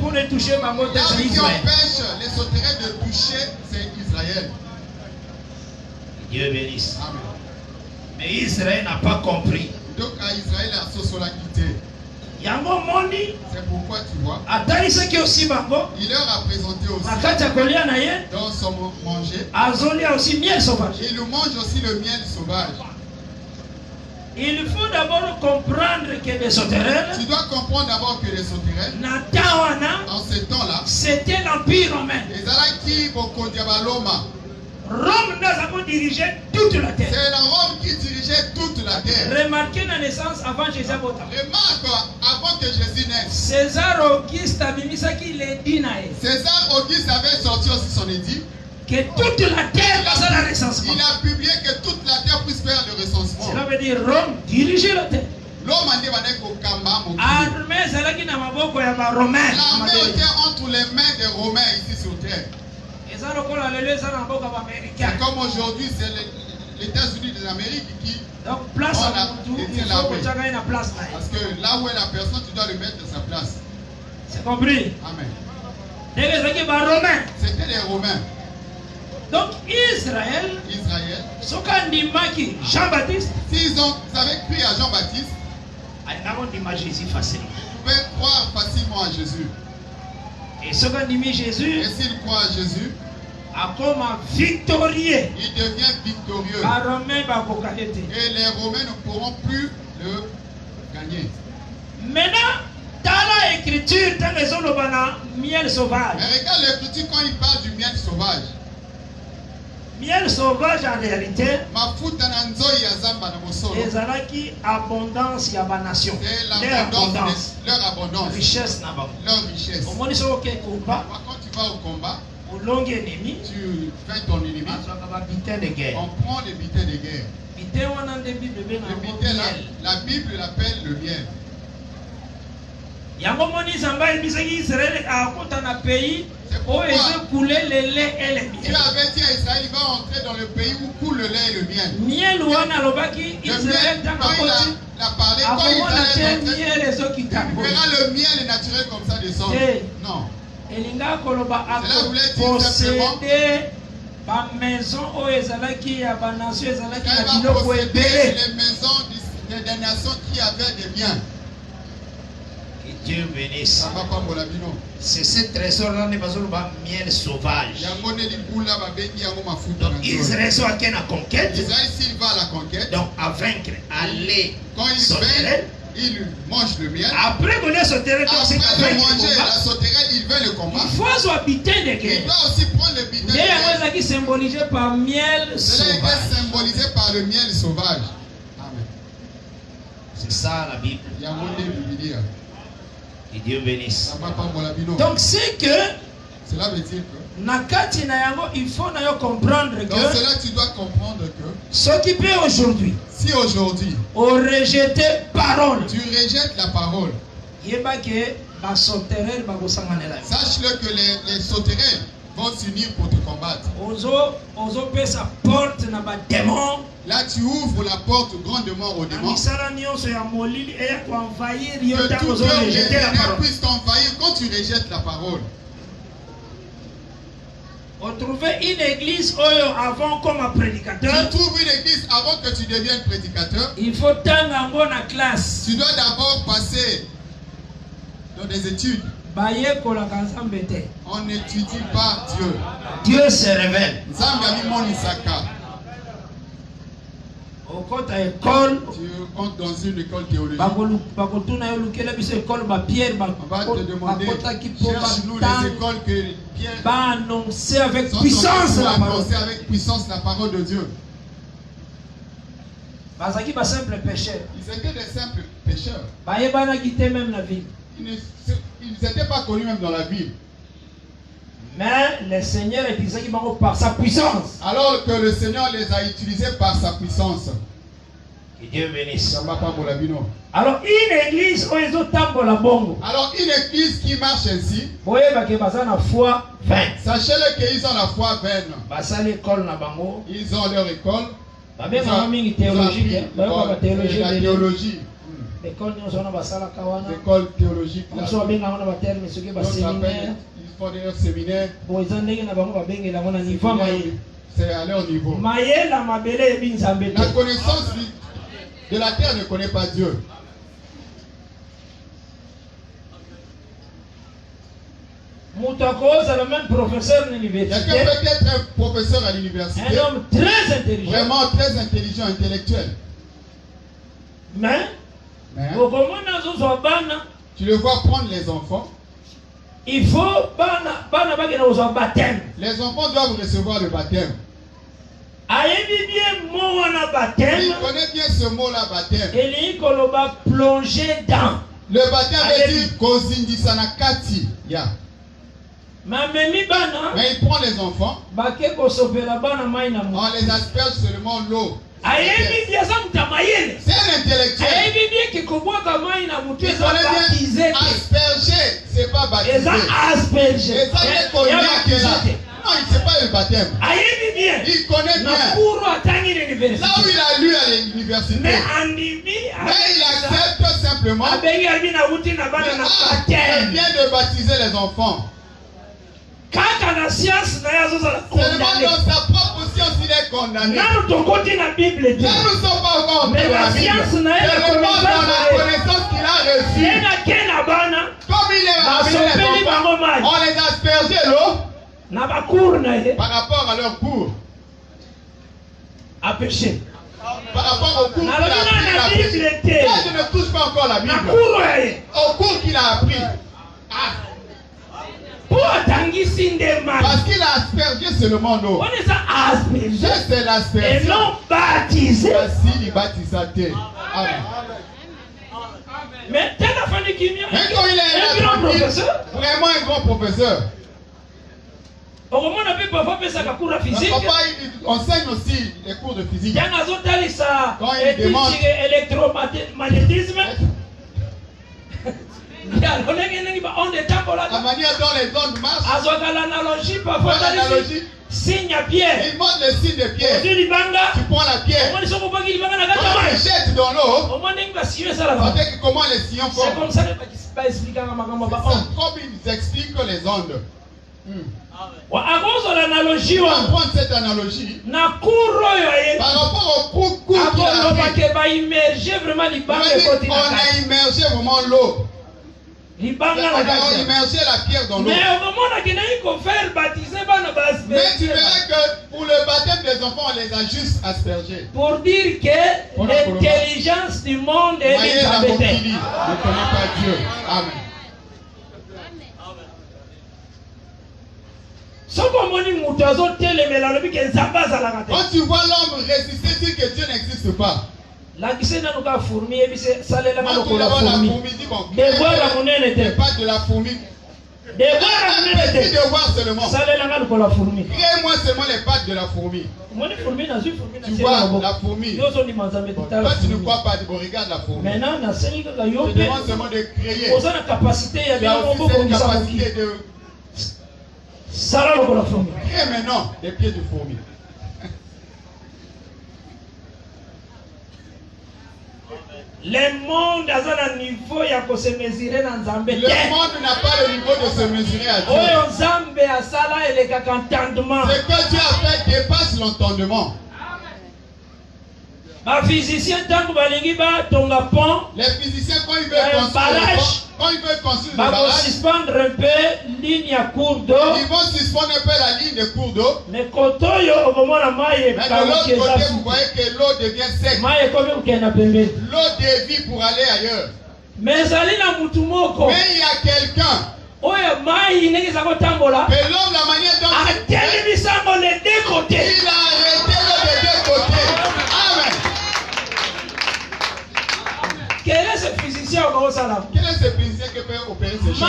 pour ne toucher ma motte, c'est Israël. Qui empêche les sauterelles de toucher, c'est Israël. Dieu bénisse. Amen. Mais Israël n'a pas compris. Donc à Israël a solacité. C'est pourquoi tu vois. Il leur a présenté aussi dans son manger. Il nous mange aussi le miel sauvage. Il faut d'abord comprendre que les sauterelles. Tu dois comprendre d'abord que les sauterelles. En ce temps-là. C'était l'Empire romain. Rome nous a dirigé toute la terre. C'est la Rome qui dirigeait toute la terre. Remarquez la naissance avant Jésus. Remarque avant que Jésus naisse. César Auguste a mis ça qui l'édit. César Auguste avait sorti aussi son édit. Que toute la terre fasse le recensement. Il a publié que toute la terre puisse faire le recensement. Cela veut dire Rome dirigeait la terre. L'armée était entre les mains des Romains ici sur terre. C'est comme aujourd'hui, c'est les États-Unis d'Amérique qui donc place parce que là où est la personne, tu dois le mettre de sa place. C'est compris? Amen. C'était les Romains. Donc Israël, Jean-Baptiste, s'ils avaient cru à Jean-Baptiste, Jésus facilement. Ils pouvaient croire facilement à Jésus. Et s'ils croient à Jésus, victorieux. Il devient victorieux. Et les Romains ne pourront plus le gagner. Maintenant, dans l'écriture, dans les zones miel sauvage. Mais regarde l'écriture quand il parle du miel sauvage. Miel sauvage en réalité. Les abondance y a ma nation. Leur abondance. Richesse leur richesse. Quand tu vas au combat, tu fais ton ennemi. On prend les butins de guerre. La Bible l'appelle le miel. Dieu avait dit à Israël, il va entrer dans le pays où coule le lait et le miel. Quand il a parlé, quand il verra le miel naturel comme ça descendre. Non. Cela voulait dire simplement ma maison où ezalaki ya ba nation ezalaki na biloko ebele les maisons des nations qui avaient des biens. Que Dieu bénisse. C'est ce trésor-là n'est pas seulement miel sauvage. Donc Israël soit à la conquête. Israël s'il va à la conquête. Donc à vaincre, aller. Quand il mange le miel. Après qu'on ait sauté la sauterelle, il veut le combat. Il faut habiter de guerre. Il doit aussi prendre le butin de guerre. Qui est symbolisé par miel sauvage. C'est symbolisé par le miel sauvage. Amen. C'est ça la Bible. Que Dieu bénisse. Donc c'est que cela veut dire que Nakati na yango, il faut comprendre que dans cela tu dois comprendre que ce qui peut aujourd'hui, si aujourd'hui on rejette parole, tu rejettes la parole, sache-le que les sauterelles vont s'unir pour te combattre. Là tu ouvres la porte grandement aux démons. Que tout œuvre puisse t'envahir quand tu rejettes la parole. On trouvait une église avant comme un prédicateur. Tu trouves une église avant que tu deviennes prédicateur. Il faut t'engager en classe. Tu dois d'abord passer dans des études. On n'étudie pas Dieu. Dieu se révèle. Tu comptes dans une école théologique. On va te demander, cherche-nous les écoles que Pierre va annoncer avec puissance la parole. Annoncer avec puissance la parole de Dieu. Ils étaient des simples pécheurs. Ils n'étaient pas connus même dans la ville. Mais le Seigneur a utilisé par sa puissance. Alors que le Seigneur les a utilisés par sa puissance. Que Dieu bénisse. Alors une église alors une église qui marche ainsi. Sachez-le qu'ils ont la foi vaine. Ils ont leur école. La théologie. L'école théologique. Ils font des séminaires. C'est à leur niveau. La connaissance de la terre ne connaît pas Dieu. Quelqu'un peut être un professeur à l'université. Un homme très intelligent. Vraiment très intelligent, intellectuel. Mais tu le vois prendre les enfants. Il faut les enfants doivent recevoir le baptême. Il connaît bien ce mot-là, baptême. Plonger dans. Le baptême veut dire Kozindisanakati. Mais il prend les enfants. On les asperge seulement l'eau. C'est un intellectuel. Il connaît bien asperger, c'est pas baptiser. Non, il ne sait pas le baptême. Il connaît bien. Là où il a lu à l'université. Mais il accepte simplement. Il vient de baptiser les enfants. Seulement dans sa propre science, il est condamné. Là, nous ne sommes pas encore entrés dans la Bible. Seulement dans la connaissance qu'il a reçue. Comme il est amené les enfants, on les a aspergé l'eau par rapport à leur cours. À pécher. Par rapport au cours qu'il a appris. Là, je ne touche pas encore la Bible. Au cours qu'il a appris. Parce qu'il a aspergé seulement l'eau. C'est l'asperger. Et non baptisé. Il baptise à terre. Amen. Mais quand il est vraiment un grand professeur. Papa, il enseigne aussi les cours de physique. Quand il demande électromagnétisme. La manière dont les ondes marchent. L'analogie parfois. Signe à pierre. Il montre le signe de pierre. Tu prends la pierre. Tu jettes dans l'eau. Comment les sillons font. C'est comme ça qu'ils expliquent les ondes. On va prendre cette analogie. Par rapport au cours qu'il a appris. On a immergé vraiment l'eau. On a immergé la pierre dans l'eau. Mais tu verras que pour le baptême des enfants, on les a juste aspergés. Pour dire que l'intelligence du monde est désabaissée. Ne connaît pas Dieu. Amen. Quand tu vois l'homme résister, dire que Dieu n'existe pas. La kisena nuka fourmi ebise salela la fourmi dit bon. Pas de la fourmi. Devoir seulement. Crée-moi seulement les pattes de la fourmi. Tu vois la fourmi. Toi tu ne crois pas, regarde la fourmi. Je demande seulement de créer. Tu as aussi cette capacité de crée maintenant les pieds de fourmi. Le monde a un niveau ya ko se mesurer na Nzambe. Le monde n'a pas le niveau de se mesurer à Dieu. Oyo Nzambe asala ele ka entendement. Ce que Dieu a fait dépasse l'entendement. Les physiciens tant balingi ba tonga pont. Les physiciens quand ils veulent construire le barrage, suspendre un peu ligne à cours d'eau. Ils vont suspendre un peu la ligne de cours d'eau. Mais kotoyo au moment la maille. Mais de l'autre côté, vous voyez que l'eau devient sec. L'eau dévie pour aller ailleurs. Mais il y a quelqu'un. Que l'homme, la manière dont il a arrêté l'eau des deux côtés. Amen. Quel est ce physicien au Salam? Quel est ce physicien qui peut opérer ces choses?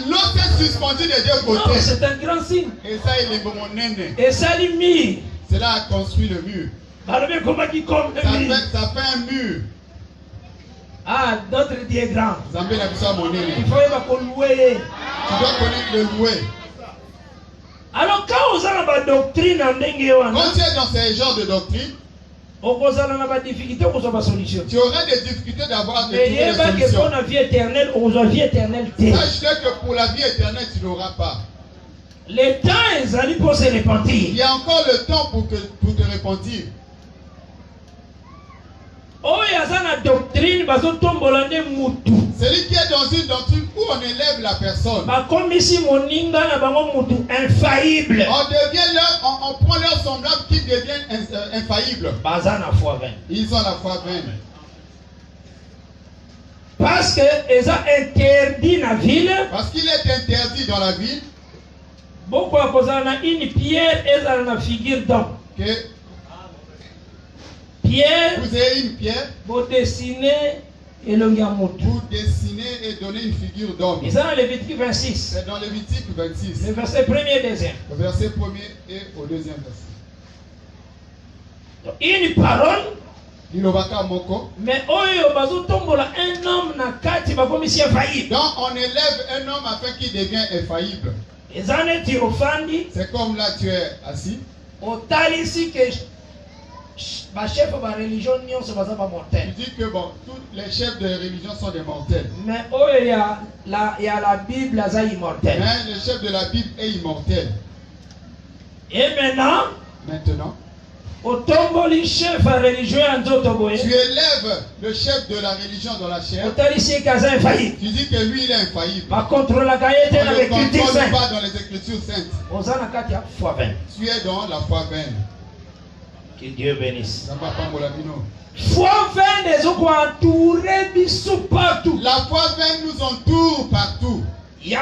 L'eau s'est suspendue des deux côtés. C'est un grand signe. Et ça, il est bon mon nez. Et ça, lui, cela a construit le mur. Ça fait un mur. Ah, d'autres diagrammes. Il faut louer. Tu dois connaître le louer. Alors, quand on a la doctrine, quand tu es dans ce genre de doctrine, tu auras des difficultés d'avoir des solutions. Pour la vie éternelle, sache que pour la vie éternelle, tu n'auras pas. Le temps est pour se repentir. Il y a encore le temps pour te repentir. Celui qui est dans une doctrine où on élève la personne, on prend leur semblable qui devient infaillible. Ils ont la foi vaine. Parce que ils ont interdit la ville. Parce qu'il est interdit dans la ville. Beaucoup de une pierre et une figure d'homme. Pierre, vous avez une pierre, vous dessinez et le vous dessinez et donnez une figure d'homme. C'est dans Lévitique 26. C'est dans Lévitique 26. Le verset 1er et 2e. Le verset 1er et au 2e verset. Une parole. Mais un homme na kati ba komisi infaillible. Donc on élève un homme afin qu'il devienne infaillible. C'est comme là tu es assis. Ici que chef de la religion sont mortels. Tu dis que bon, tous les chefs de religion sont des mortels. Mais il y a la Bible est immortelle. Mais le chef de la Bible est immortel. Et maintenant, tu élèves le chef de la religion dans la chair. Tu dis que lui il est infaillible. On ne le contrôle pas dans les Écritures saintes. Tu es dans la foi vaine. Que Dieu bénisse. Foi vaine nous entoure partout. La foi vaine nous entoure partout. C'est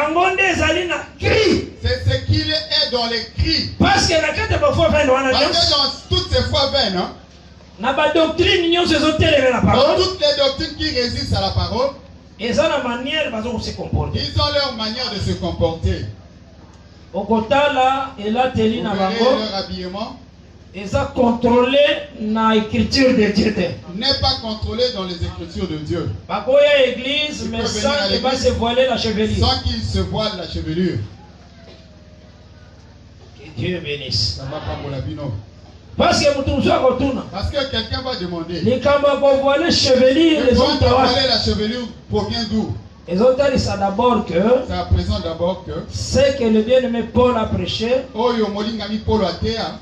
ce qu'il est dans les cris. Parce que dans toutes ces foi vaines, dans toutes les doctrines qui résistent à la parole, ils ont leur manière de se comporter. Vous verrez leur habillement. Ils ont contrôlé dans l'écriture de Dieu. N'est pas contrôlé dans les écritures de Dieu. Église, mais sans qu'il va se voiler la chevelure. Sans qu'il se voile la chevelure. Que Dieu bénisse. Parce que quelqu'un va demander. Les voiler la chevelure provient d'où? Ils ont dit ça d'abord que ce que le bien-aimé Paul a prêché,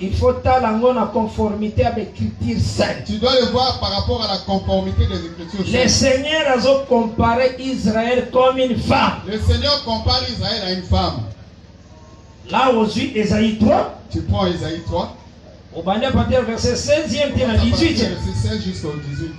il faut aller en conformité avec l'écriture sainte. Tu dois le voir par rapport à la conformité des Écritures saintes. Le Seigneur a comparé Israël comme une femme. Le Seigneur compare Israël à une femme. Là aujourd'hui, Ésaïe 3. Tu prends Ésaïe 3. Au bannière partir verset 16e, 18. Verset 16 jusqu'au 18.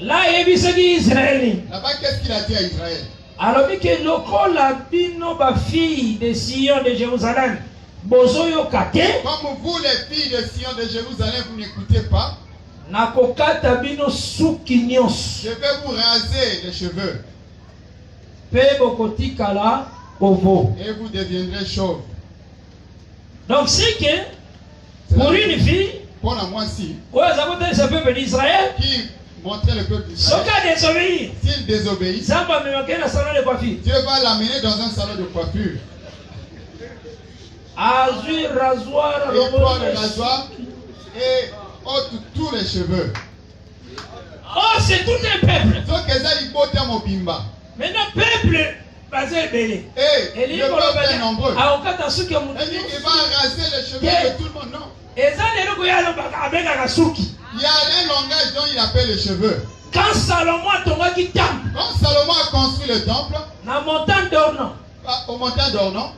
Là, il y a Israël. Là-bas, qu'est-ce qu'il a dit à Israël? Alors, que lokola bino ba fille de Sion de Jérusalem, bozoyo kate. Comme vous, les filles de Sion de Jérusalem, vous n'écoutez pas. Nakokata bino suki nyos. Je vais vous raser les cheveux. Pe bokoti kala ovo. Et vous deviendrez chauve. Donc, c'est que pour une fille, pour la moitié, ça peuple d'Israël qui montrer le peuple d'Israël. S'il désobéit, Dieu va l'amener dans un salon de coiffure. Rasoir, et prendre le rasoir et ôte tous les cheveux. Oh, c'est tout un peuple. Maintenant, peuple, basé belé. Et le peuple est nombreux. Il va raser les cheveux de tout le monde, non? Il y a un langage dont il appelle les cheveux. Quand Salomon a construit le temple, au montagne d'Ornon,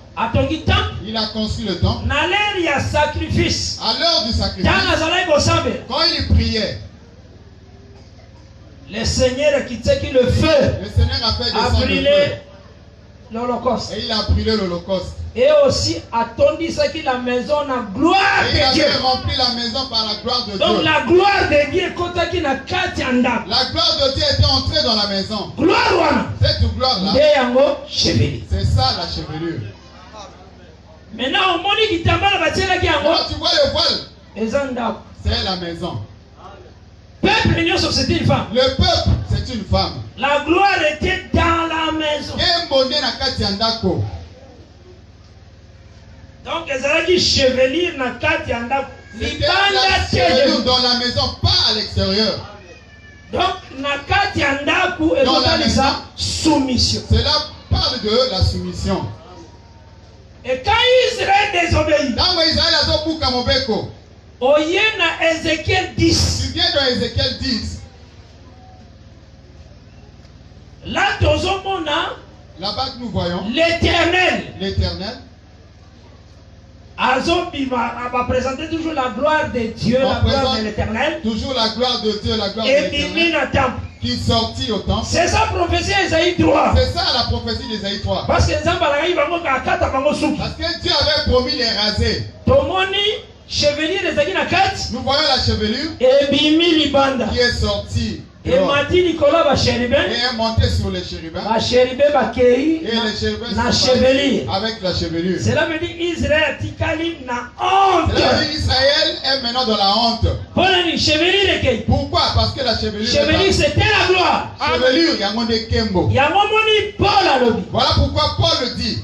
il a construit le temple. À l'heure du sacrifice, quand il priait, le Seigneur a quitté le feu. Le Seigneur a fait descendre le feu. L'Holocauste. Et il a brûlé l'Holocauste. Et aussi attendu ça que la maison a gloire de Dieu. Il avait rempli la maison par la gloire de Dieu. Donc la gloire de Dieu la gloire de Dieu était entrée dans la maison. Gloire. Cette gloire là. C'est ça la chevelure. Maintenant quand tu vois le voile, c'est la maison. Peuple, c'était une femme. Le peuple, c'est une femme. La gloire était dans la maison. Donc, ils allaient dire chevelure na kati anda. C'était la chevelure dans la maison, pas à l'extérieur. Donc, na kati anda ku ça soumission. Cela parle de la soumission. Et quand Israël désobéit, Oyena Ézéchiel 10. Tu viens dans Ézéchiel 10. Là, là-bas que nous voyons l'Éternel. L'Éternel. Va présenter toujours la gloire de Dieu, la gloire de l'Éternel. Toujours la gloire de Dieu, la gloire de l'Éternel. Qui sortit au temple. C'est ça la prophétie d'Ésaïe 3. C'est ça la prophétie d'Ésaïe 3. Parce que Dieu avait promis les raser. Nous voyons la chevelure qui est sortie. Et Nicolas est monté sur les chérubins. Et les chérubins avec la chevelure. Cela veut dire Israël na honte. Cela veut dire Israël est maintenant dans la honte. Pourquoi? Parce que la chevelure c'était la gloire. Chevelure, il y a mon Kembo. Voilà pourquoi Paul le dit.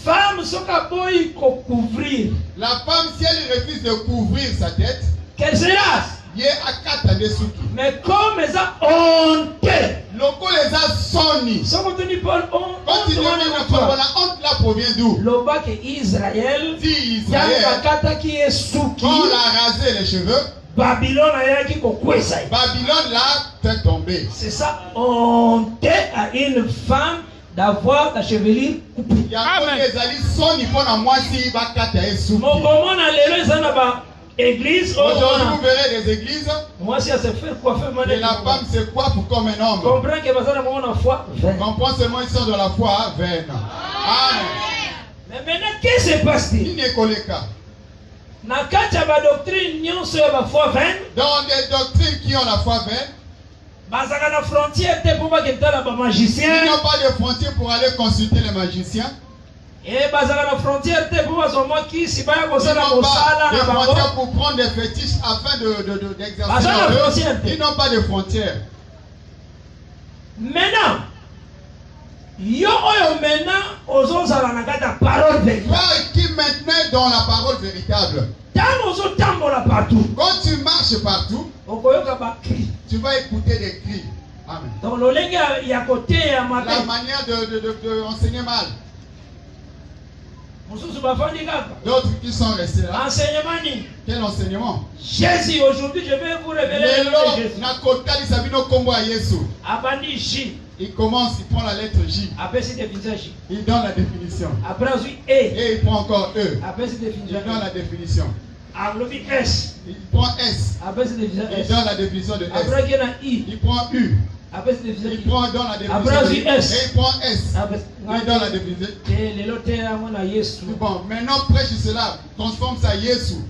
Femme couvrir. La femme, si elle refuse de couvrir sa tête, qu'elle se lasse. Mais comme les a honte, loko les a soni. Quand tu dis Paul, la honte là provient d'où? Israël, qui est souki. On l'a rasé les cheveux. Babylone l'a fait tomber. C'est ça, honte à une femme d'avoir la chevelure coupée. Amen. Église, aujourd'hui vous verrez des églises. Moi si elle se fait coiffer, et la femme se coiffe comme un homme. Comprends que comprends seulement ils sont de la foi vaine. Amen. Mais maintenant qu'est-ce qui se passe-t-il? Dans des doctrines qui ont la foi vaine, il n'y a pas de frontière pour aller consulter les magiciens. Et ils n'ont pas de frontière pour prendre des fétiches afin d'exercer. Ils n'ont pas de frontières. Maintenant, parole qui maintenant dans la parole véritable. Quand tu marches partout, tu vas écouter des cris. Amen. Donc, la manière de enseigner mal. D'autres qui sont restés là. Enseignement. Quel enseignement? Jésus, aujourd'hui je vais vous révéler Jésus. Il commence, il prend la lettre J. Il donne la définition. Après, et il prend encore E. Il donne la définition. S. Il prend S. Il donne la définition de S. Il prend U. Il prend dans la définition de S. Et il prend S. Il donne la définition. Bon, maintenant prêche cela. Transforme ça à Jésus.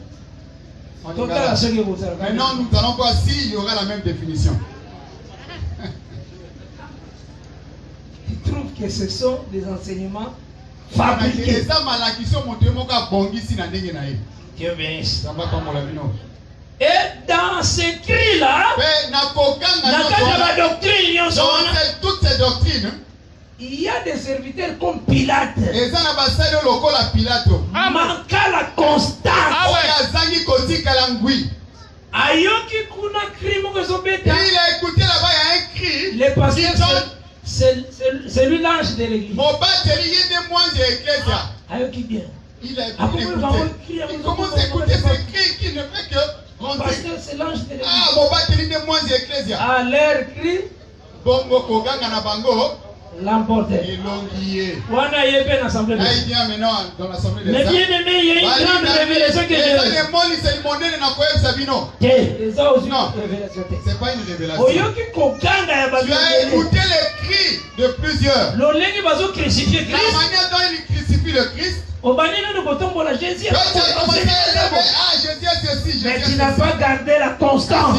Maintenant nous allons voir s'il y aura la même définition. Tu trouves que ce sont des enseignements fabriqués? Dieu bénisse. Et dans ces cris-là, dans toutes ces doctrines, il y a des serviteurs comme Pilate. Manquant la constance. ngui. Ayoki kuna cri moko ezobeta. Il a écouté là-bas, il y a un cri. Les pasteurs, c'est lui l'ange de l'église. Ayoki bien. Il a écouté. Il commence à écouter ce cri qui ne fait que rentrer. Pasteur, c'est l'ange de l'église. Ah, mon batterie de moins d'ecclésia. Ah, leur cri. Bongo koganga na bango. L'emporter. Ils l'ont lié. Wana yebe na l'assemblée de Dieu. Il vient maintenant dans l'assemblée de Dieu. Mais bien aimé, il y a une grande révélation que Dieu. C'est pas une révélation. Oyoki koganga ya tu as écouté les cris de plusieurs. Lolengi bazo crucifier Christ. La manière dont ils crucifient le Christ. Jésus. Mais tu n'as pas gardé la constance.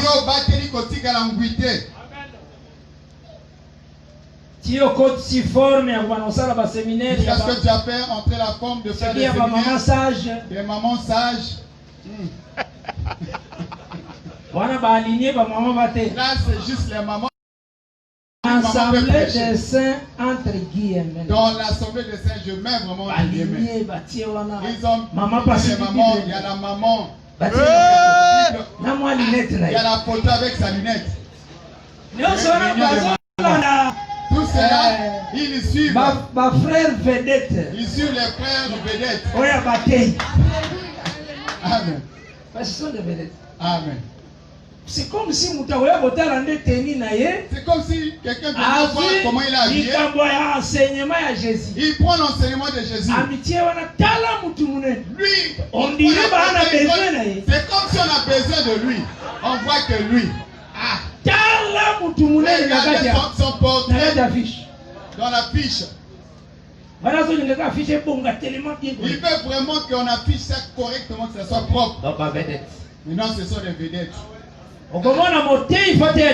Tu es forme à la séminaire. Parce que tu as fait entrer la forme de faire des séminaires. Des mamans sages. Là, c'est juste les mamans. Assemblée des saints entre guillemets. Dans l'assemblée des saints, je mets vraiment entre guillemets. Ils ont maman les mamans, il y a la maman. Il y a la photo avec sa lunette. Tout cela, ils suivent. Ma frère vedette. Ils suivent les frères vedettes. Amen. Ce sont des vedettes. Amen. C'est comme si c'est comme si quelqu'un veut voir comment il a habillé. Il prend l'enseignement de Jésus. Lui, on dirait c'est comme si on a besoin de lui. On voit que lui. Regardez son portrait dans la fiche. Il veut vraiment qu'on affiche ça correctement, que ça soit propre. Maintenant, ce sont les vedettes.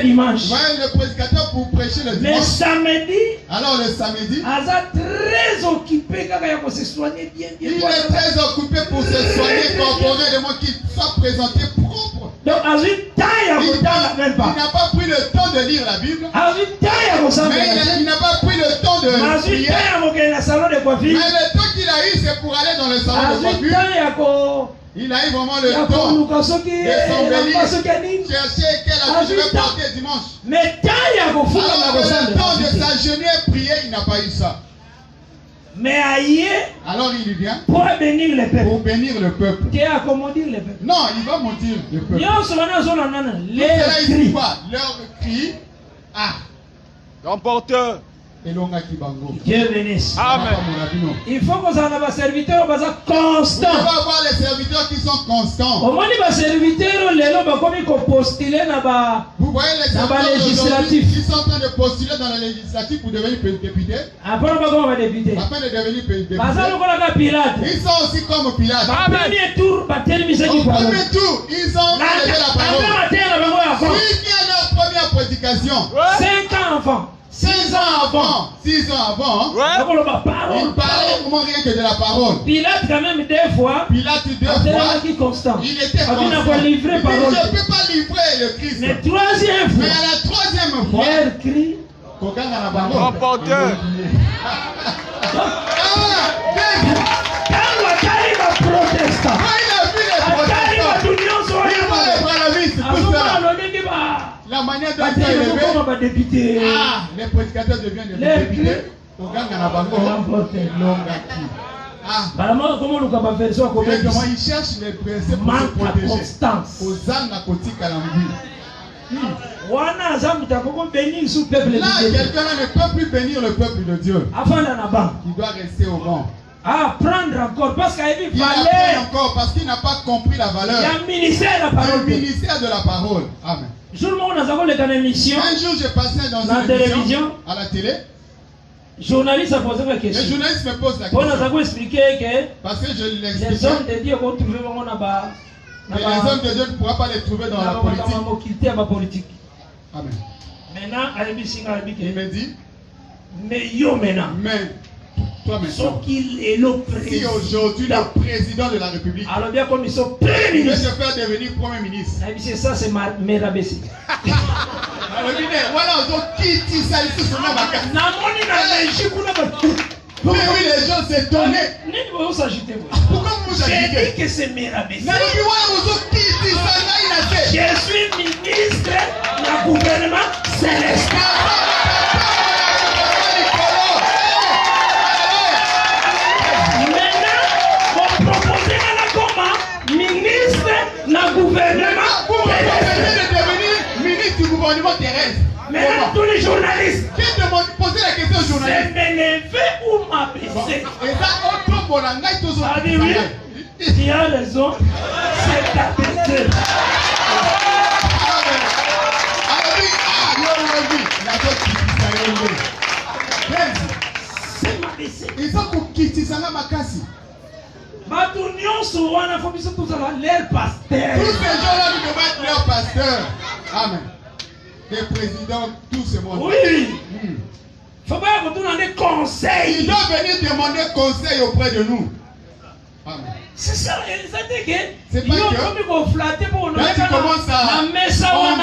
Dimanche. Voyez le prédicateur pour prêcher le dimanche. Le samedi. Alors le samedi. Très occupé pour se soigner bien. Il est très occupé pour se soigner corporellement, qu'il soit présenté propre. Donc il n'a pas pris le temps de lire la Bible. Mais il n'a pas pris le temps de prier. Mais le temps qu'il a eu, c'est pour aller dans le salon de coiffure. Il a eu vraiment le temps de s'embellir, chercher quel habit je vais porter dimanche. Alors le temps de s'agenouiller et prier, il n'a pas eu ça. Alors il vient pour bénir le peuple. Non, il va mentir le peuple. Leur cri. Ah. L'emporteur. Dieu bénisse. Amen. Il faut que ça ait des serviteurs constants. On va avoir les serviteurs qui sont constants. Au moins les serviteurs, vous voyez les serviteurs qui sont en train de postuler dans les législatives pour devenir députés. Après de devenir députés. Ils sont aussi comme Pilate. Au premier tour, ils ont levé la parole. Celui qui a leur première prédication. 5 enfants. 6 ans avant, il parlait comment rien que de la parole. Pilate quand même 2 fois. Il était constant. Il ne peut pas livrer le Christ. Mais 3e fois. Mais à la 3e fois, leur cri. Emporteur. La manière dont il est élevé, les prédicateurs deviennent des députés. Il cherche les principes pour se protéger. Là, quelqu'un ne peut plus bénir le peuple de Dieu. Il doit rester au banc. Prendre encore parce qu'il n'a pas compris la valeur. Le ministère de la parole. Amen. Un jour, j'ai passé dans une télévision, à la télé. Journaliste a posé la question. Le journaliste me pose la question. Pour expliquer que parce que je l'explique. Les hommes de Dieu vont trouver vraiment là-bas. Mais les hommes de Dieu ne pourront pas les trouver dans la politique. Amen. Maintenant, il me dit. Mais yo maintenant. Mais toi maintenant. Si aujourd'hui le président de la République. Alors bien comme ils sont premier ministre. Je vais se faire devenir premier ministre. C'est ça, c'est mes rabaissés. Voilà, qui dit ça ici sur la vacances. Oui, les gens s'étonnent. Pourquoi vous agitez? J'ai dit que c'est mes rabaissés. Qui Je suis ministre du gouvernement céleste. Maintenant, vous proposez ministre du gouvernement terrestre. Maintenant, tous les journalistes. Qui demande poser la question aux journalistes? C'est m'élever ou m'abaisser? Et ça, Ah oui, oui. Tu as raison. C'est t'abaisser. C'est m'abaisser. Ils ont quitté ça là, Makasi. Tous ces gens-là, nous devons être leur pasteur. Amen. Les présidents, tout ce monde. Oui. Il faut pas que nous donnions des conseils. Ils doivent venir demander conseil auprès de nous. Amen. C'est ça, ça dit que c'est pas que quand tu commences à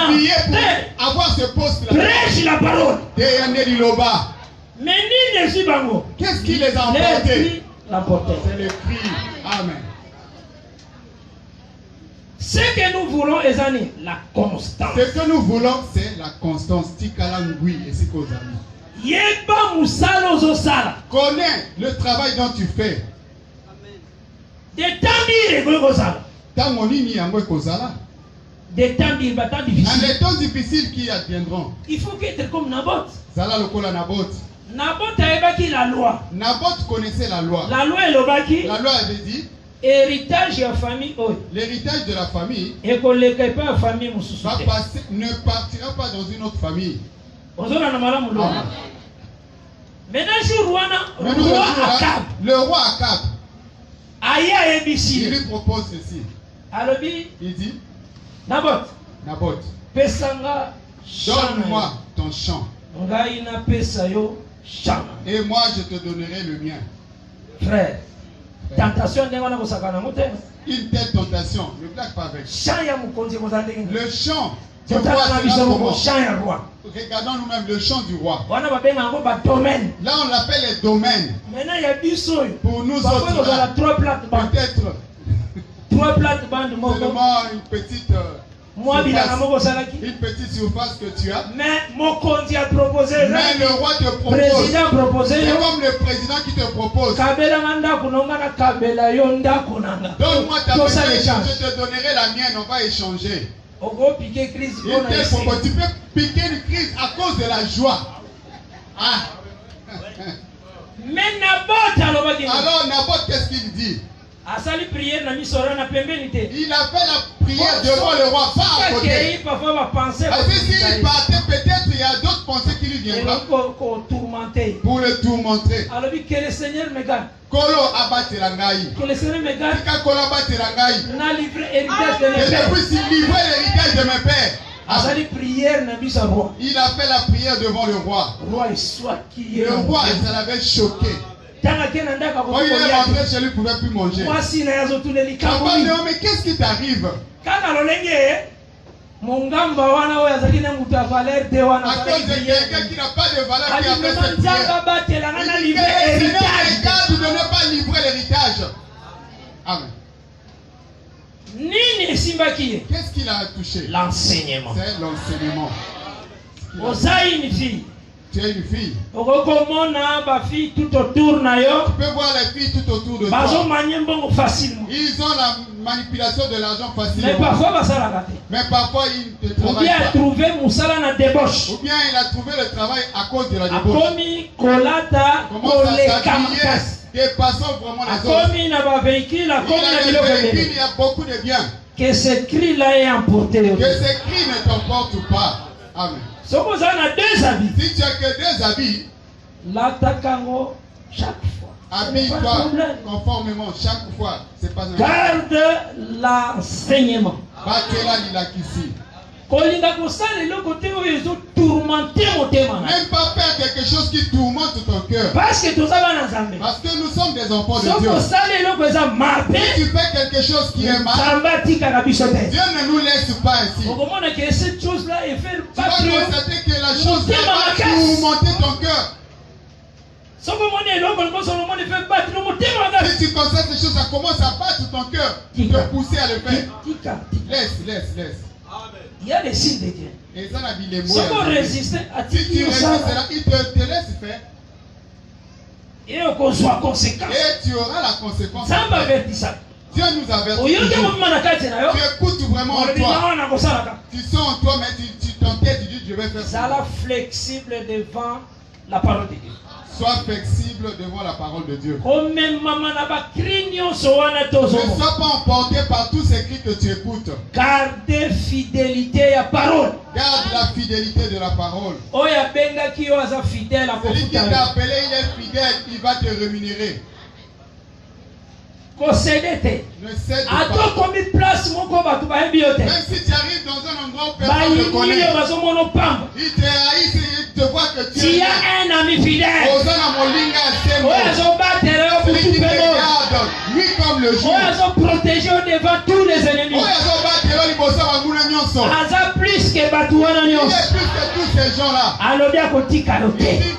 envier pour avoir ce poste-là. Prêche la parole. Mais qu'est-ce qui les a emportés? C'est le cri. Amen. Ce que nous voulons, Ezani, la constance. Ce que nous voulons, c'est la constance. Tikalangui et c'est qu'aux amis. Connais le travail dont tu fais. Des temps difficiles. En des temps difficiles qui adviendront. Il faut être comme Naboth. Zala lokola Naboth. Naboth avait la loi. Naboth connaissait la loi. La loi avait dit héritage de la famille. L'héritage de la famille ne partira pas dans une autre famille. Maintenant, le roi Akab, il lui propose ceci. Il dit Naboth, donne-moi ton champ. Et moi je te donnerai le mien. Frère, tentation une telle tentation, ne blague pas avec. Le champ du roi, regardons nous-mêmes le champ du roi. Là on l'appelle les domaines. Pour nous autres, peut-être seulement une petite surface que tu as. Mais le roi te propose. C'est comme le président qui te propose. Donne-moi ta maison, je te donnerai la mienne, on va échanger. Tu peux piquer une crise à cause de la joie. Alors Naboth, qu'est-ce qu'il dit? Il a fait la prière devant le roi, pas à côté. Parce que s'il partait, peut-être il y a d'autres pensées qui lui viendront pour le tourmenter. Que le Seigneur me garde. Que le Seigneur me garde. Que je puisse livrer l'héritage de mes pères. Il a fait la prière devant le roi. Le roi, ça l'avait choqué. Quand il est rentré chez lui, il ne pouvait plus manger. Mais qu'est-ce qui t'arrive? À cause de quelqu'un qui n'a pas de valeur, qui a fait cette prière. Il dit que le Seigneur regarde de ne pas livrer l'héritage. Amen. Qu'est-ce qu'il a touché? L'enseignement. C'est l'enseignement. Une fille. Tu es une fille. Tu peux voir les filles tout autour de toi. Ils ont la manipulation de l'argent facilement. Mais parfois ils ne travaillent pas. Ou bien il a trouvé le travail à cause de la débauche. Commence à s'habiller, dépassant vraiment les autres. Il a des véhicules, il y a beaucoup de biens. Que ce cri-là est emporté. Que ce cri ne t'emporte pas. Amen. Si tu as que deux habits, chaque fois. Habille-toi conformément chaque fois. C'est pas un... Garde l'enseignement. Même pas faire quelque chose qui tourmente ton cœur. Parce que nous sommes des enfants de Dieu. Si tu fais quelque chose qui est mal, Dieu ne nous laisse pas ainsi. Tu vas constater que la chose va tourmenter ton cœur. Si tu constates ces choses, ça commence à battre ton cœur, te pousser à le faire. Laisse. Il y a des signes de Dieu. Et ça n'a dit les mots. Si tu résistes, il te laisse faire. Et qu'on soit conséquent. Et tu auras la conséquence. Ça m'avertit ça. Dieu nous avertit. Tu écoutes vraiment en toi. Tu sens en toi, mais tu t'entêtes, tu dis je vais faire ça. Sois flexible devant la parole de Dieu. Sois flexible devant la parole de Dieu. Ne sois pas emporté par tous ces cris que tu écoutes. Gardez fidélité à la parole. Garde la fidélité de la parole. Celui qui t'a appelé, il est fidèle, il va te rémunérer. Ne cède pas. Même si tu arrives dans un endroit où personne ne te connaît, il te haïssent, il te voit que tu es un ami fidèle. Celui qui te regarde, lui comme le jour. Protégé devant tous les ennemis. Il est plus que tous ces gens-là. Il ne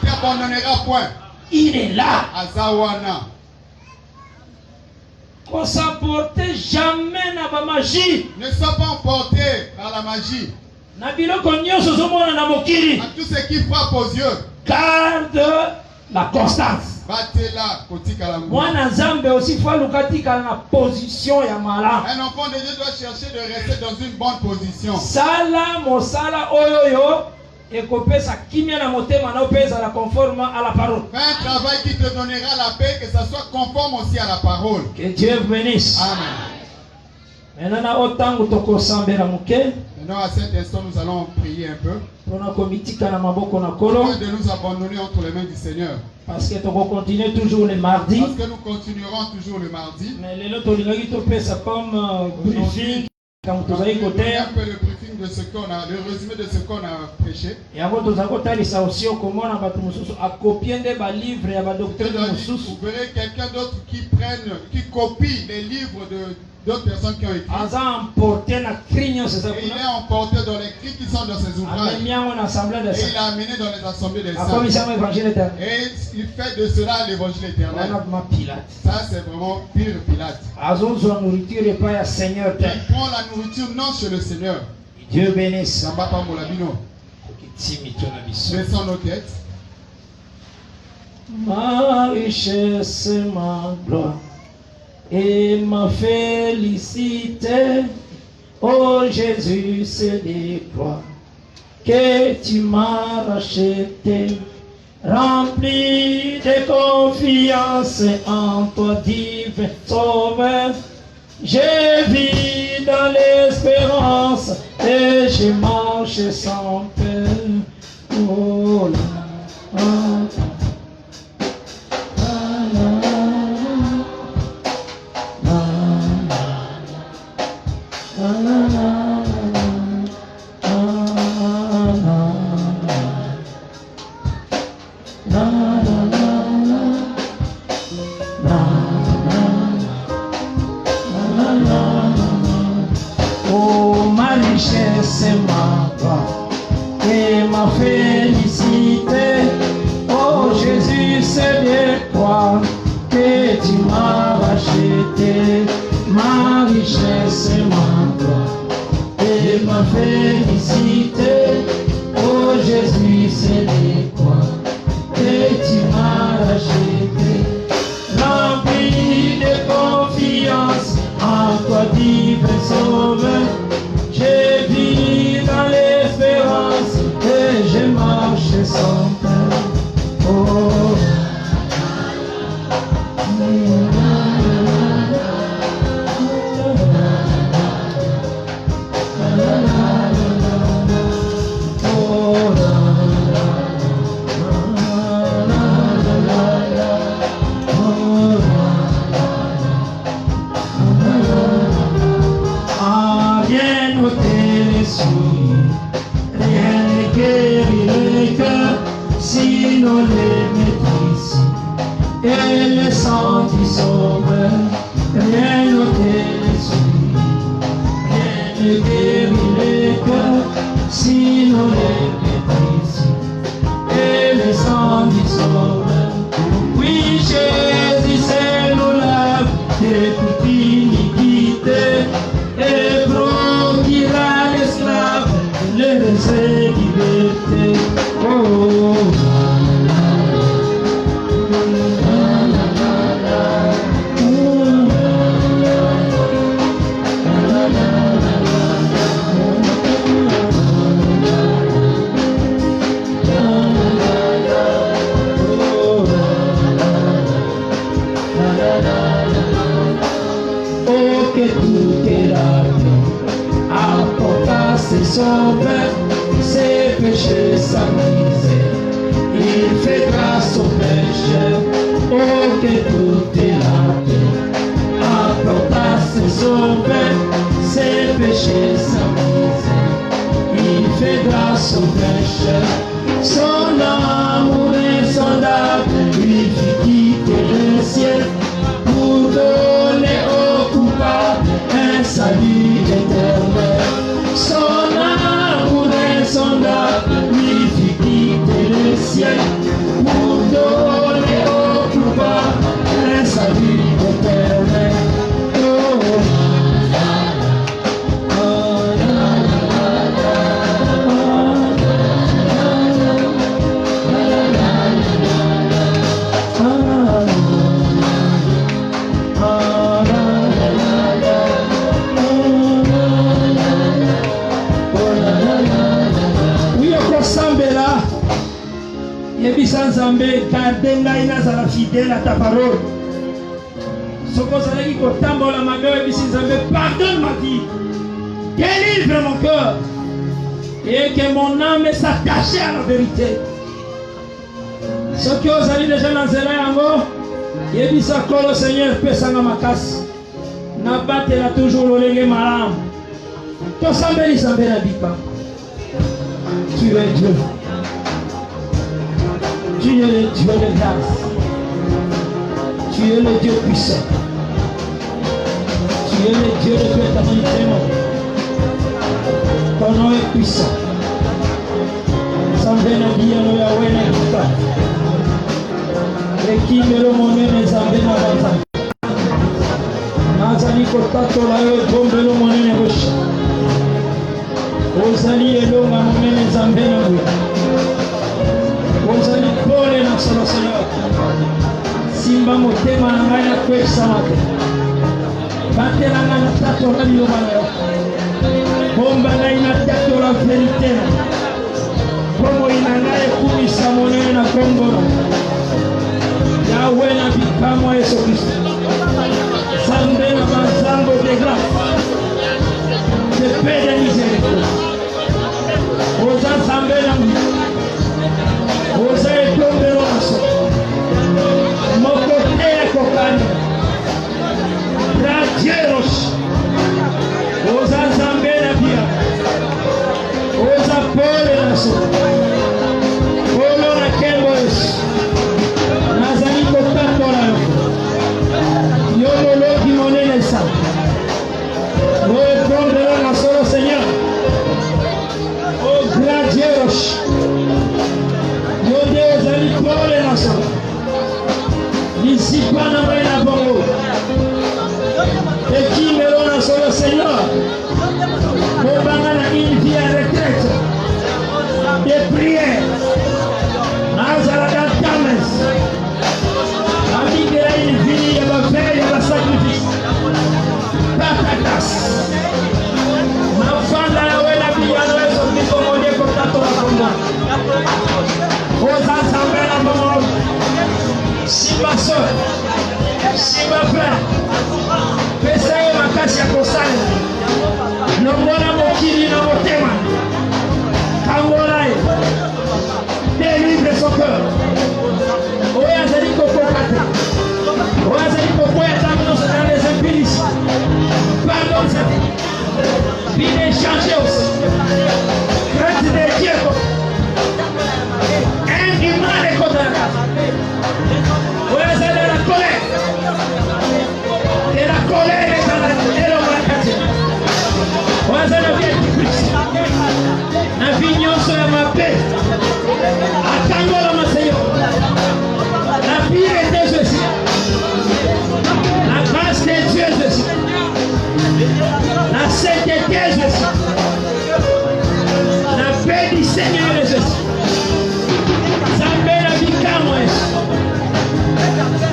t'abandonnera point. Il est là. Azawana. Qu'on ne s'emporte jamais dans la magie. Ne sois pas emporté par la magie. À tout ce qui frappe aux yeux. Garde la constance. Battez-la. Position ya mala. Un enfant de Dieu doit chercher de rester dans une bonne position. Sala mosala oyoyo. Et sa kimia na motema na opeza la conforme à la parole. Fais un travail qui te donnera la paix, que ça soit conforme aussi à la parole. Que Dieu vous bénisse. Amen. Maintenant à cet instant, nous allons prier un peu. Afin de nous abandonner entre les mains du Seigneur. Parce que nous continuons toujours le mardi. Parce que nous continuerons toujours le mardi. Mais le comme briefing. Un peu le briefing de ce qu'on a, le résumé de ce qu'on a prêché. Vous verrez quelqu'un d'autre qui copie les livres d'autres personnes qui ont écrit. Et il est emporté dans les cris qui sont dans ses ouvrages. Et il l'a amené dans les assemblées des saints. Et il fait de cela l'évangile éternel. Ça c'est vraiment pire Pilate. Il prend la nourriture non chez le Seigneur. Dieu bénisse. Baissons nos têtes. Ma richesse, ma gloire et ma félicité, oh Jésus, c'est des croix que tu m'as racheté, rempli de confiance en toi, divin Sauveur. Je vis dans l'espérance et je marche sans peur. Oh là, oh, ma richesse, ma gloire et ma félicité, oh Jésus, c'est de toi que tu m'as racheté, ma richesse, ma gloire et ma félicité, oh Jésus, c'est de toi que tu m'as racheté, rempli de confiance en toi, divin Sauveur. Je vis dans l'espérance et je marche sans peur. Oh. Rien ne guérit le cœur, sinon les maîtrises et le sang du Sauveur. Rien ne guérit le cœur, sinon les maîtrises et le sang du Sauveur. son père, ses péchés, sa misère. Il fait grâce aux pécheurs, oh que tout est la paix. Apporta son père, ses péchés, sa misère. Il fait grâce aux pécheurs. Son amour insondable lui fit quitter le ciel pour donner aux coupables un salut éternel. Son amour insondable lui fit quitter le ciel pour donner aux coupables un salut éternel. Yebisa Nzambe garde ngai nazala fidèle à ta parole. Soko zalaki kotambola mabe yebisi Nzambe pardonne ma vie, délivre mon cœur et que mon âme s'attache à la vérité. Soki ozali déjà na nzela yango yebisa kolo Seigneur pesanga makasi nabatela toujours lolenge malamu tosambeli Nzambe na bipa. Tu es Dieu. Tu es le Dieu de grâce. Tu es le Dieu puissant. Tu es le Dieu de toute éternité. Ton nom est puissant. Nzambe na biyano ya wena kuta. Rekimelo monene Nzambe na banzambe. Nazali kotatola yo bombelo monene bosha. Ozali elonga monene Nzambe na wena. Ozali pole na solo Seigneur. Simba motema na ngai na kwesa mate. Batela na tato na liloba na yo. Bomba ngai na tato la verite na. Komo ina ngai kumisa monene na kongono. Yahweh na bikamo Yesu Kristo. Zambe na banzambo de grâce. De paix de miséricorde. Oza zambe na mou. Oza etombelo naso mokote ya kokani radieros. Oza Nzambe na bia. Oza pole naso polo na kembo Yesu. Nazali kotambola yo moloki monene sa etombelo naso Seigneur. O gradieros pole naso lisipana wena bongo ekimelo naso le Seigneur. Mobanga na une vie à retraite de prière nazala dans Tames amingela une vie ya baveille ya basacrifice tatatas nafanda ya wena biyano Yesu Kristo monye kotato la konga. Oza Nzambe na bongo. Si ma soeur, si ma frère, pesa ye makasi ya kosala nongona mokili na motema kangola ye délivre son cœur. Oyo azali kokoka te, oyo azali kokoya ntango nyonso dans les impérices. Pardonne cette vie d'échanger aussi. Grâce de Dieu. Indimane contre la case. Vous avez de la colère. Et la colère est dans la case. Vous avez la vie de Christ. La vignon sur ma paix. Attends-moi la Seigneur. La vie est de Jésus. La grâce de Dieu Jésus. La sainteté Jésus. La paix du Seigneur Jésus.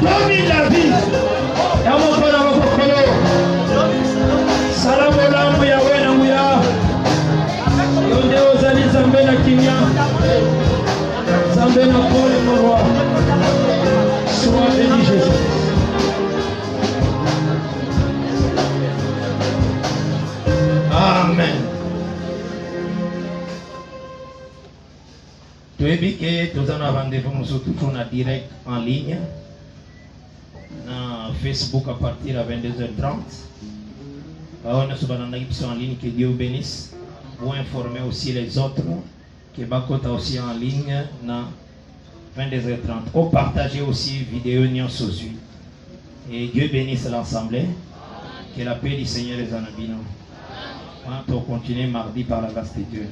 Domine la vie. Yamokona mokolo. Salamu lamu ya wena muya. Yonde ozali Nzambe na kimia. Nzambe na pole mon roi. Sois béni Jésus. Amen. Tu es bien que nous avons rendez-vous, nous sommes toujours en direct en ligne. Dans Facebook à partir de 22h30. Nous sommes en ligne, que Dieu bénisse. Pour informer aussi les autres que Bakota aussi en ligne dans 22h30. Pour partager aussi vidéo Nyon Sosu. Et Dieu bénisse l'ensemble. Que la paix du Seigneur les en abîme. On continue mardi par la grâce de Dieu.